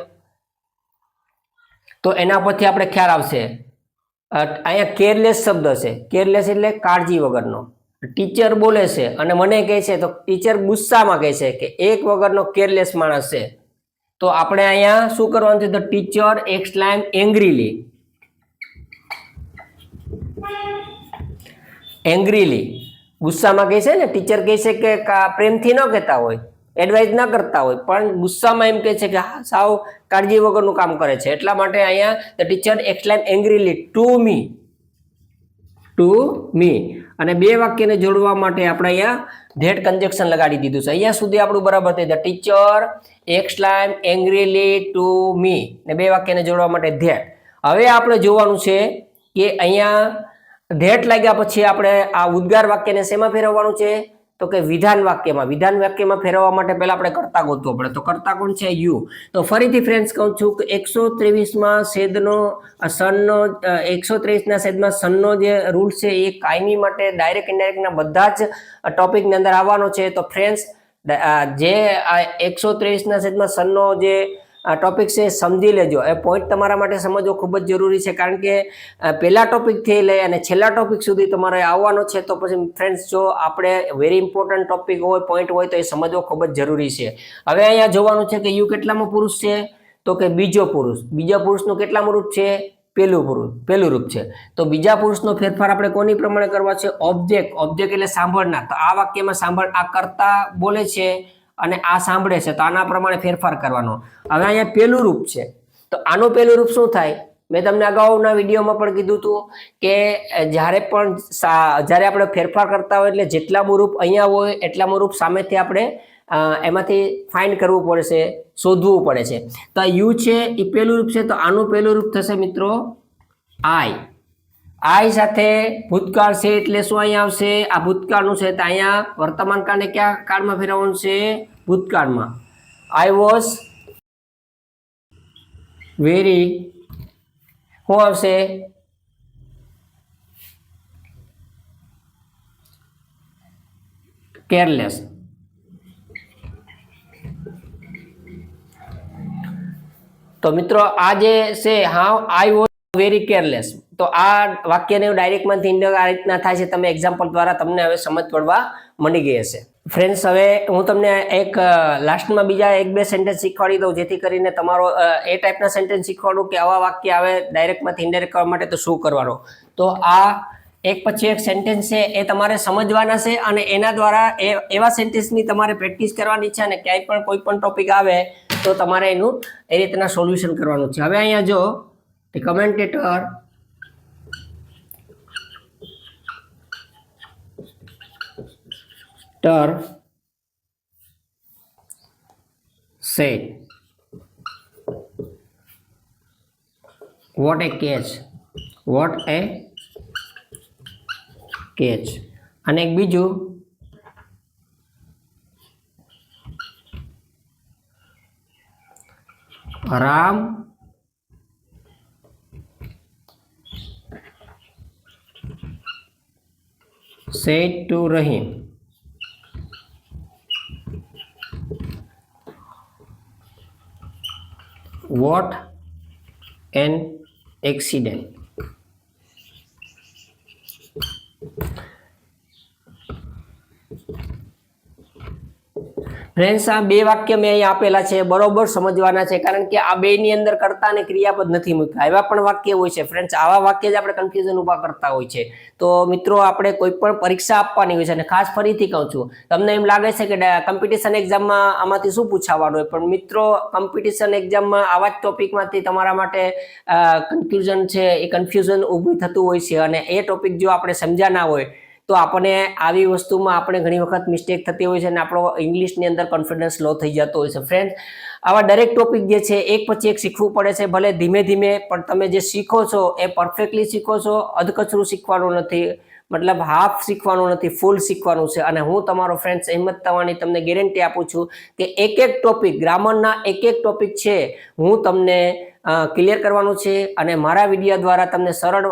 Speaker 1: તો એના પરથી આપણે ખ્યાલ આવશે. અહીંયા કેરલેસ શબ્દ છે. કેરલેસ એટલે કાળજી વગરનો. ટીચર બોલે છે અને મને કહે છે, તો ટીચર ગુસ્સામાં કહે છે કે એક વગરનો કેરલેસ માણસ છે. તો આપણે અહીંયા શું કરવાનું છે? The teacher exclaim angrily. ગુસ્સામાં કહે છે ને, ટીચર કહે છે કે પ્રેમથી ન કહેતા હોય, એડવાઇસ ના કરતા હોય, પણ ગુસ્સામાં એમ કહે છે કે સાવ કાળજી વગરનું કામ કરે છે. એટલા માટે અહીંયા the teacher exclaim angrily to me. અને 2 વાક્યને જોડવા માટે આપણે અહીંયા ધેટ કન્જક્શન લગાડી દીધું છે. અહીંયા સુધી આપણું બરાબર થઈ. The teacher exclaim angrily to me ને 2 વાક્યને જોડવા માટે ધેટ. હવે આપણે જોવાનું છે કે અહીંયા ધેટ લાગ્યા પછી આપણે આ ઉદ્ગાર વાક્યને શેમાં ફેરવવાનું છે? તો કે વિધાન વાક્યમાં ફેરવવા માટે પહેલા આપણે કર્તા ગોતવો પડે. તો કર્તા કોણ છે? યુ. તો ફરીથી ફ્રેન્ડ્સ કહું છું કે 123માં સનનો જે રૂલ છે એ કાયમી માટે ડાયરેક્ટ ઇનડાયરેક્ટના બધા જ ટોપિકની અંદર આવવાનો છે. તો ફ્રેન્ડ્સ જે 123ના સનનો જે ટોપિક છે સમજી લેજો. એ પોઈન્ટ તમારા માટે સમજવો ખૂબ જ જરૂરી છે, કારણ કે પહેલા ટોપિકથી લઈ અને છેલ્લા ટોપિક સુધી તમારે આવવાનો છે. તો પછી ફ્રેન્ડ્સ જો આપણે વેરી ઇમ્પોર્ટન્ટ ટોપિક હોય, પોઈન્ટ હોય તો એ સમજવો ખૂબ જ જરૂરી છે. હવે અહીંયા જોવાનું છે કે યુ કેટલામો પુરુષ છે? તો કે બીજો પુરુષ. બીજા પુરુષનું કેટલામું રૂપ છે? પહેલું રૂપ છે. તો બીજા પુરુષનો ફેરફાર આપણે કોની પ્રમાણે કરવા છે? ઓબ્જેક્ટ એટલે સાંભળનાર. તો આ વાક્યમાં આ કર્તા બોલે છે અને આ સાંભળે છે, તો આના પ્રમાણે ફેરફાર કરવાનો. હવે અહીંયા પહેલું રૂપ છે, તો આનું પહેલું રૂપ શું થાય? મેં તમને અગાઉના વિડીયોમાં પણ કીધું હતું કે જ્યારે આપણે ફેરફાર કરતા હોય એટલે જેટલામું રૂપ અહીંયા હોય એટલામું રૂપ સામેથી આપણે એમાંથી ફાઇન્ડ કરવું પડશે, શોધવું પડે છે. તો આ યુ છે એ પહેલું રૂપ છે, તો આનું પહેલું રૂપ થશે મિત્રો આઈ સાથે ભૂતકાળ છે એટલે શું અહીંયા આવશે? આ ભૂતકાળનું છે, તો અહીંયા વર્તમાન કાળને કયા કાળમાં ફેરવવાનું છે? ભૂતકાળમાં. આઈ વોઝ વેરી, શું આવશે? કેરલેસ. તો મિત્રો આ જે છે આઈ વોઝ વેરી કેરલેસ. તો આ વાક્યને ડાયરેક્ટમાંથી ઇનડાયરેક્ટ આ રીતના થાય છે. તમે એક્ઝામ્પલ દ્વારા તમને હવે સમજ પડવા મળી ગઈ હશે. ફ્રેન્ડ્સ, હવે હું તમને એક લાસ્ટમાં બીજા 1-2 સેન્ટેન્સ શીખવાડી દઉં, જેથી કરીને તમારો એ ટાઈપના સેન્ટેન્સ શીખવાડું કે આવા વાક્ય આવે ડાયરેક્ટમાંથી ઇનડાયરેક્ટ કરવા માટે તો શું કરવાનું. તો આ એક પછી એક સેન્ટેન્સ છે એ તમારે સમજવાના છે અને એના દ્વારા એવા સેન્ટેન્સની તમારે પ્રેક્ટિસ કરવાની છે અને ક્યાંય પણ કોઈ પણ ટોપિક આવે તો તમારે એનું એ રીતના સોલ્યુશન કરવાનું છે. હવે અહીંયા જો the commentator said, what a catch. અને એક બીજું, Ram said to Rahim, what an accident. Friends આ બે વાક્ય મેં અહીં આપેલા છે, બરોબર સમજવાના છે, કારણ કે આ બે ની અંદર કર્તા અને ક્રિયાપદ નથી મૂક્યા. એવા પણ વાક્ય હોય છે ફ્રેન્ડ્સ, આવા વાક્ય જ આપણે કન્ફ્યુઝન ઉભા કરતા હોય છે. તો મિત્રો આપણે કોઈ પણ પરીક્ષા આપવાની હોય છે, અને ખાસ ફરીથી કહું છું, તમને એમ લાગે છે કે કોમ્પિટિશન એક્ઝામમાં આમાંથી શું પૂછાવાનું હોય, પણ મિત્રો કોમ્પિટિશન એક્ઝામમાં આવા જ ટોપિકમાંથી તમારા માટે કન્ફ્યુઝન છે એ કન્ફ્યુઝન ઊભું થતું હોય છે, અને એ ટોપિક જો આપણે સમજ્યા ના હોય તો આપણને આવી વસ્તુમાં આપણે ઘણી વખત મિસ્ટેક થતી હોય છે, અને આપણો ઇંગ્લિશની અંદર કોન્ફિડન્સ લો થઈ જતો હોય છે. ફ્રેન્ડ, આવા દરેક ટોપિક જે છે એક પછી એક શીખવું પડે છે, ભલે ધીમે ધીમે, પણ તમે જે શીખો છો એ પરફેક્ટલી શીખો છો. અધકચરું શીખવાનું નથી, મતલબ હાફ શીખવાનું નથી, ફૂલ શીખવાનું છે. અને હું તમારો ફ્રેન્ડ્સ હિંમત તવાની તમને ગેરંટી આપું છું કે એક એક ટોપિક, ગ્રામરના એક એક ટોપિક છે હું તમને ક્લિયર કરવાનું છે, અને મારા વિડીયો દ્વારા તમને સરળ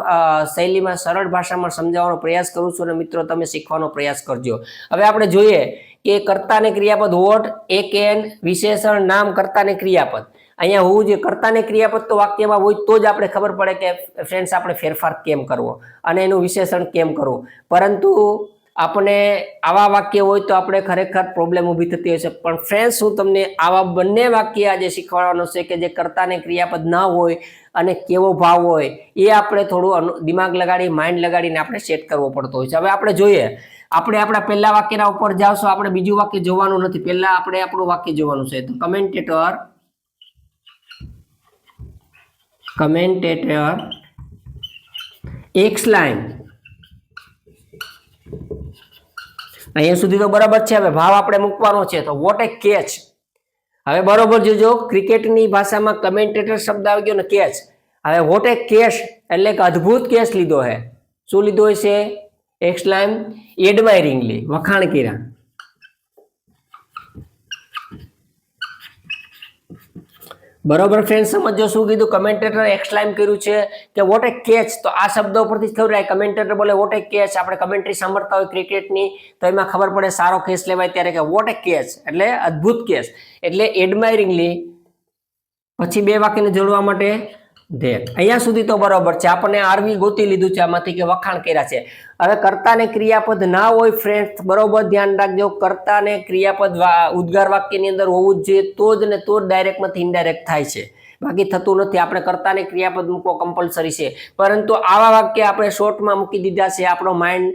Speaker 1: શૈલીમાં, સરળ ભાષામાં સમજાવવાનો પ્રયાસ કરું છું, અને મિત્રો તમે શીખવાનો પ્રયાસ કરજો. હવે આપણે જોઈએ કે કર્તા ને ક્રિયાપદ, વોટ, એ કેન, વિશેષણ, નામ, કર્તા ને ક્રિયાપદ. અહીંયા હોવું જોઈએ. કર્તા ને ક્રિયાપદ તો વાક્યમાં હોય તો જ આપણે ખબર પડે કે ફ્રેન્ડ્સ આપણે ફેરફાર કેમ કરવો અને એનું વિશેષણ કેમ કરવું. પરંતુ આપણે આવા વાક્ય હોય તો આપણે ખરેખર પ્રોબ્લેમ ઊભી થતી હોય છે. પણ ફ્રેન્ડ્સ, હું તમને આવા બંને વાક્ય આજે શીખવાડવાનો છે કે જે કર્તા ને ક્રિયાપદ ના હોય અને કેવો ભાવ હોય એ આપણે થોડું દિમાગ લગાડી, માઇન્ડ લગાડીને આપણે સેટ કરવો પડતો હોય છે. હવે આપણે જોઈએ, આપણે આપણા પહેલા વાક્યના ઉપર જાવશો, આપણે બીજું વાક્ય જોવાનું નથી, પહેલા આપણે આપણું વાક્ય જોવાનું છે. તો કમેન્ટેટર એક્સલાઇમ, અહીંયા સુધી તો બરાબર છે. હવે ભાવ આપણે મૂકવાનો છે, તો વોટ એ કેચ. હવે બરોબર જોજો, ક્રિકેટની ભાષામાં કમેન્ટેટર શબ્દ આવી ગયો ને કેચ. હવે વોટ એ કેચ એટલે કે અદ્ભુત કેચ લીધો છે. શું લીધો હોય છે? એક્સલાઇમ, એડમાયરિંગલી, વખાણ કર્યા. બરોબર ફ્રેન્ડ, સમજો શું કીધું? કમેન્ટેટર એક્સલાઇમ કર્યું છે કે વોટ એ કેચ. તો આ શબ્દો પરથી ખબર રહે, કમેન્ટેટર બોલે વોટ એ કેચ. આપણે કમેન્ટ્રી સાંભળતા હોય ક્રિકેટની તો એમાં ખબર પડે સારો કેચ લેવાય ત્યારે કે વોટ એ કેચ એટલે અદ્ભુત કેચ. એટલે એડમાયરિંગલી પછી બે વાક્યને જોડવા માટે ધેટ. અહીંયા સુધી તો બરોબર છે. આપણને આરવી ગોતી લીધું છે આમાંથી કે વખાણ કર્યા છે. હવે કર્તા ને ક્રિયાપદ ના હોય ફ્રેન્ડ, બરોબર ધ્યાન રાખજો. કર્તા ને ક્રિયાપદ ઉદ્ગાર વાક્યની અંદર હોવું જ જોઈએ, તો જ ને તો જ ડાયરેક્ટમાંથી ઇનડાયરેક્ટ થાય છે, બાકી થતું નથી. આપણે કર્તા ને ક્રિયાપદ મૂકવો કમ્પલસરી છે, પરંતુ આવા વાક્ય આપણે શોર્ટમાં મૂકી દીધા છે આપણો માઇન્ડ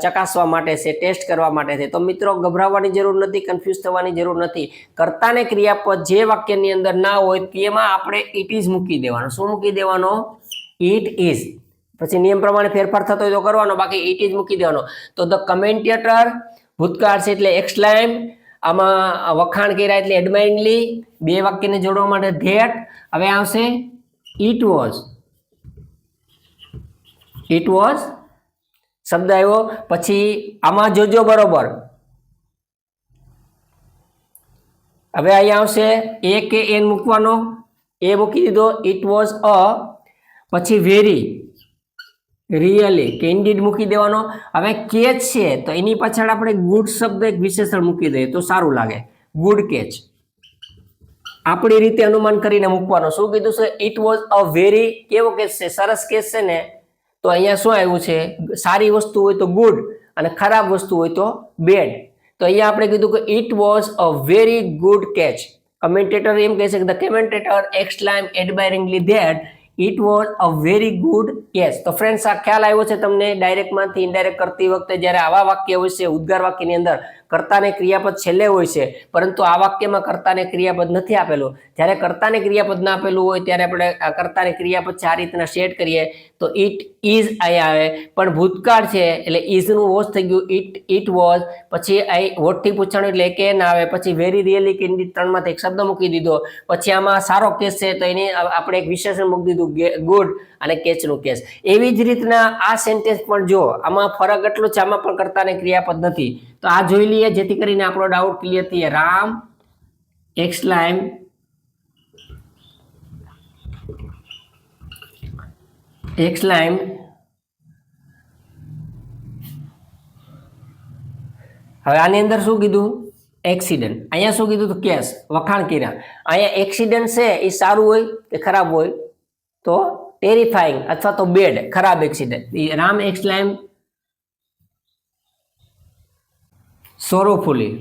Speaker 1: ચકાસવા માટે છે, ટેસ્ટ કરવા માટે છે. તો મિત્રો ગભરાવાની જરૂર નથી, કન્ફ્યુઝ થવાની જરૂર નથી. કર્તા ને ક્રિયાપદ જે વાક્યની અંદર ના હોય તેમાં આપણે ઇટ ઇઝ મૂકી દેવાનો. શું મૂકી દેવાનો? It is. પછી નિયમ પ્રમાણે ફેરફાર થતો હોય તો કરવાનો, બાકી ઇટ ઇઝ મૂકી દેવાનો. તો ધ કમેન્ટેટર ભૂતકાળ છે એટલે એક્સલાઇમ, આમાં વખાણ કર્યા એટલે એડમાયરિંગલી, બે વાક્યને જોડવા માટે ધેટ. હવે આવશે ઇટ વોઝ. ઇટ વોઝ શબ્દ આવ્યો. પછી આમાં જોજો બરોબર, હવે અહીંયા આવશે એ કે એન મૂકવાનો, એ મૂકી દીધો. ઇટ વોઝ અ, પછી વેરી, રિયલી કે ઇન્ડીડ મૂકી દેવાનો. હવે કેચ છે તો એની પાછળ આપણે ગુડ શબ્દ એક વિશેષણ મૂકી દઈએ તો સારું લાગે, ગુડ કેચ. આપણી રીતે અનુમાન કરીને મૂકવાનો. શું કીધું છે? ઇટ વોઝ અ વેરી, કેવો કેસ છે? સરસ કેસ છે ને. તો અહીંયા શું આવ્યું છે? સારી વસ્તુ હોય તો ગુડ અને ખરાબ વસ્તુ હોય તો બેડ. તો અહીંયા આપણે કીધું કે it was a very good catch. Commentator એમ કહે છે કે the commentator exclaim admiringly that it was a very good catch. તો ફ્રેન્ડ્સ, આ ખ્યાલ આવ્યો છે તમને? ડાયરેક્ટમાંથી ઇનડાયરેક્ટ કરતી વખતે જ્યારે આવા વાક્ય હોય છે, ઉદ્ગાર વાક્યની અંદર કર્તા ને ક્રિયાપદ છેલ્લે હોય છે, પરંતુ આ વાક્યમાં કર્તા ને ક્રિયાપદ નથી આપેલું. જ્યારે કર્તા ને ક્રિયાપદ ના આપેલું હોય ત્યારે આપણે કર્તા ને ક્રિયાપદ છે આ રીતના સેટ કરીએ તો ઇટ ઇઝ અહીંયા આવે, પણ ભૂતકાળ છે એટલે ઇઝ નું વોઝ થઈ ગયું, ઇટ વોઝ. પછી અહીં વોટ થી પૂછાણું એટલે કેન આવે. પછી વેરી, રિયલી કે ઇન્ડીડ ત્રણમાંથી એક શબ્દ મૂકી દીધો. પછી આમાં સારો કેસ છે તો એની આપણે એક વિશેષણ મૂકી દીધું ગુડ અને કેચનું કેસ. એવી જ રીતના આ સેન્ટેન્સ પણ જો આમાં ફરક એટલો છે, આમાં પણ કર્તા ને ક્રિયાપદ નથી. તો આ જોઈ લઈએ જેથી કરીને આપણો ડાઉટ ક્લિયર થઈ. રામ એક્સલાઇમ હવે આની અંદર શું કીધું? એક્સિડન્ટ. અહીંયા શું કીધું? તો કેસ, વખાણ કર્યા. અહીંયા એક્સિડન્ટ છે એ સારું હોય કે ખરાબ હોય? તો ટેરિફાઈંગ અથવા તો બેડ, ખરાબ એક્સિડન્ટ. રામ એક્સલાઇમ સોરોફુલી.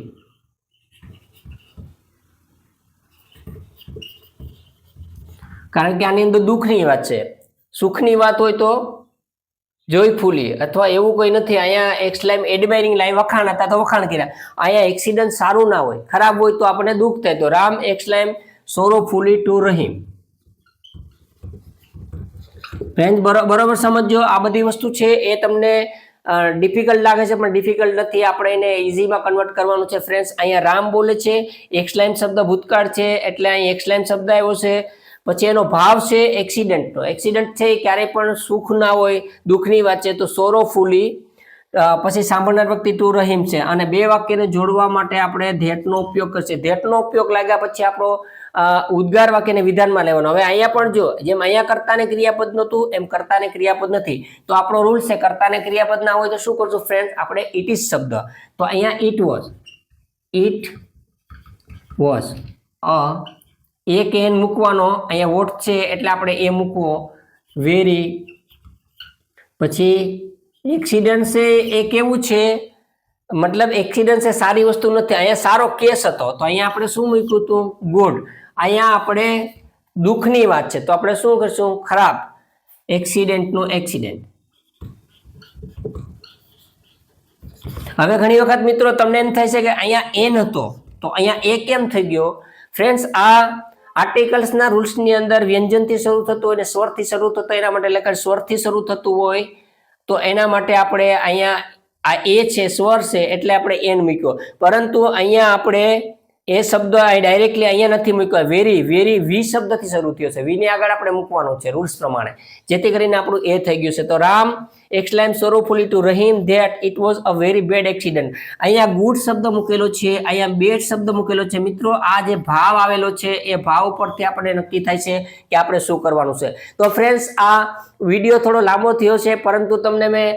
Speaker 1: કારણ કે આની અંદર દુઃખની વાત છે. સુખની વાત હોય તો જોયફુલી અથવા એવું કોઈ નથી. અહીંયા એક્સલાઇમ એડમાયરિંગ લાઈન વખાણ હતા તો વખાણ કર્યા. અહીંયા એક્સિડન્ટ સારું ના હોય, ખરાબ હોય તો આપણને દુઃખ થાય. તો Ram exclaim sorrowfully to Rahim. Friend બરોબર સમજો. આ બધી વસ્તુ છે એ તમને ડિફિકલ્ટ લાગે છે પણ ડિફિકલ્ટ નથી. આપણે એને ઇઝીમાં કન્વર્ટ કરવાનું છે. ફ્રેન્ડ્સ અહીંયા રામ બોલે છે, એક્સલાઇમ શબ્દ ભૂતકાળ છે એટલે અહીં એક્સલાઇમ શબ્દ આવ્યો છે. પછી એનો ભાવ છે એક્સિડન્ટનો. એક્સિડન્ટ છે ક્યારેય પણ સુખ ના હોય, દુઃખની વાત છે. તો સોરોફુલી પછી સાંભળનાર વ્યક્તિ ટુ રહીમ છે અને બે વાક્યને જોડવા માટે આપણે ધેટનો ઉપયોગ કરશે. ધેટનો ઉપયોગ લાગ્યા પછી આપણો ઉદ્ગાર વાક્યને વિધાનમાં લેવાનો. હવે અહીંયા પણ જો જેમ અહીંયા કર્તાને ક્રિયાપદ નહોતું એમ કર્તાને ક્રિયાપદ નથી. તો આપણો રૂલ છે કર્તાને ક્રિયાપદ ના હોય તો શું કરશું ફ્રેન્ડ? આપણે ઇટ ઇઝ શબ્દ. તો અહીંયા ઇટ વોઝ એક એન મૂકવાનો. અહીંયા વોટ છે એટલે આપણે એ મૂકવો. વેરી. પછી એક્સિડન્ટ છે એ કેવું છે? મતલબ એક્સિડન્ટ છે સારી વસ્તુ નથી. અહીંયા સારો કેસ હતો તો અહીંયા આપણે શું મૂક્યું હતું? ગુડ. અહીંયા આપણે દુઃખની વાત છે તો આપણે શું કરશું? ખરાબ. એક્સિડન્ટનું એક્સિડન્ટ. હવે ઘણી વખત મિત્રો તમને એમ થાય છે કે અહીંયા એન હતો તો અહીંયા એ કેમ થઈ ગયો? ફ્રેન્ડ્સ આ આર્ટિકલ્સના રૂલ્સની અંદર વ્યંજનથી શરૂ થતું હોય અને સ્વરથી શરૂ થતું એના માટે લખાય. સ્વરથી શરૂ થતું હોય તો એના માટે આપણે અહીંયા આ એ છે સ્વર છે એટલે આપણે એન મૂક્યો. પરંતુ અહીંયા આપણે એ શબ્દ ડાયરેક્ટલી અહીંયા નથી મૂક્યો. વેરી વી શબ્દથી શરૂ થયો છે. વીને આગળ આપણે મૂકવાનો છે રૂલ્સ પ્રમાણે, જેથી કરીને આપણું એ થઈ ગયું છે. તો Ram exclaim sorrowfully to Rahim that it was a very bad accident. અહીંયા ગુડ શબ્દ મૂકેલો છે, અહીંયા બેડ શબ્દ મૂકેલો છે. મિત્રો આ જે ભાવ આવેલો છે એ ભાવ પરથી આપણે નક્કી થાય છે કે આપણે શું કરવાનું છે. તો ફ્રેન્ડ્સ આ વિડીયો થોડો લાંબો થયો છે પરંતુ તમને મેં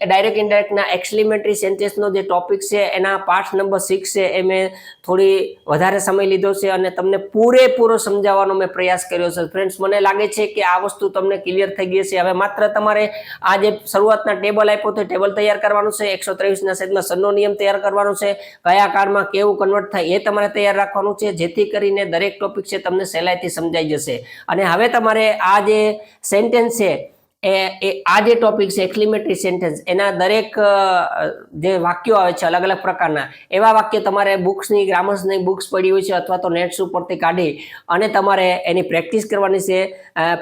Speaker 1: ડાયરેક્ટ ઇનડાયરેક્ટના એક્સપ્લિમેન્ટરી સેન્ટેન્સનો જે ટોપિક છે એના પાઠ નંબર 6 છે એ મેં થોડી વધારે સમય લીધો છે અને તમને પૂરેપૂરો સમજાવવાનો મેં પ્રયાસ કર્યો છે. ફ્રેન્ડ્સ મને લાગે છે કે આ વસ્તુ તમને ક્લિયર થઈ ગઈ છે. હવે માત્ર તમારે આ જે શરૂઆતના ટેબલ આપ્યો તો ટેબલ તૈયાર કરવાનું છે. 123ના છેદમાં 6 નો નિયમ તૈયાર કરવાનો છે. કયા કાળમાં કેવું કન્વર્ટ થાય એ તમારે તૈયાર રાખવાનું છે, જેથી કરીને દરેક ટોપિક છે તમને સહેલાઈથી સમજાઈ જશે. અને હવે તમારે આ જે સેન્ટેન્સ છે આ જે ટોપિક છે એક્સપ્લેનેટરી સેન્ટેન્સ, એના દરેક જે વાક્યો આવે છે અલગ અલગ પ્રકારના, એવા વાક્ય તમારે બુક્સની ગ્રામર્સની બુક્સ પડી હોય છે અથવા તો નેટ્સ ઉપરથી કાઢી અને તમારે એની પ્રેક્ટિસ કરવાની છે.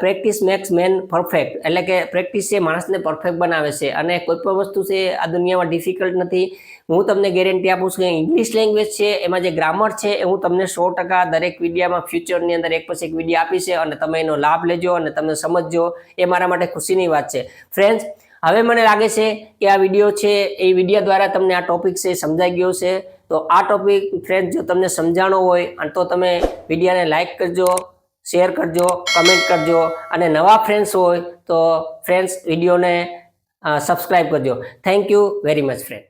Speaker 1: પ્રેક્ટિસ મેક્સ મેન પરફેક્ટ, એટલે કે પ્રેક્ટિસ છે માણસને પરફેક્ટ બનાવે છે. અને કોઈ પણ વસ્તુ છે આ દુનિયામાં ડિફિકલ્ટ નથી. હું તમને ગેરંટી આપું છું કે ઇંગ્લિશ લેંગ્વેજ છે એમાં જે ગ્રામર છે એ હું તમને 100% દરેક વિડીયોમાં ફ્યુચરની અંદર એક પછી એક વિડીયો આપી છે અને તમે એનો લાભ લેજો અને તમે સમજજો. એ મારા માટે ખુશીની વાત છે. ફ્રેન્ડ્સ, હવે મને લાગે છે કે આ વિડીયો છે એ વિડીયો દ્વારા તમને આ ટોપિક છે સમજાઈ ગયો છે. તો આ ટોપિક ફ્રેન્ડ્સ જો તમને સમજાણો હોય તો તમે વિડીયોને લાઈક કરજો, શેર કરજો, કમેન્ટ કરજો અને નવા ફ્રેન્ડ્સ હોય તો ફ્રેન્ડ્સ વિડીયોને સબસ્ક્રાઈબ કરજો. Thank you very much friend.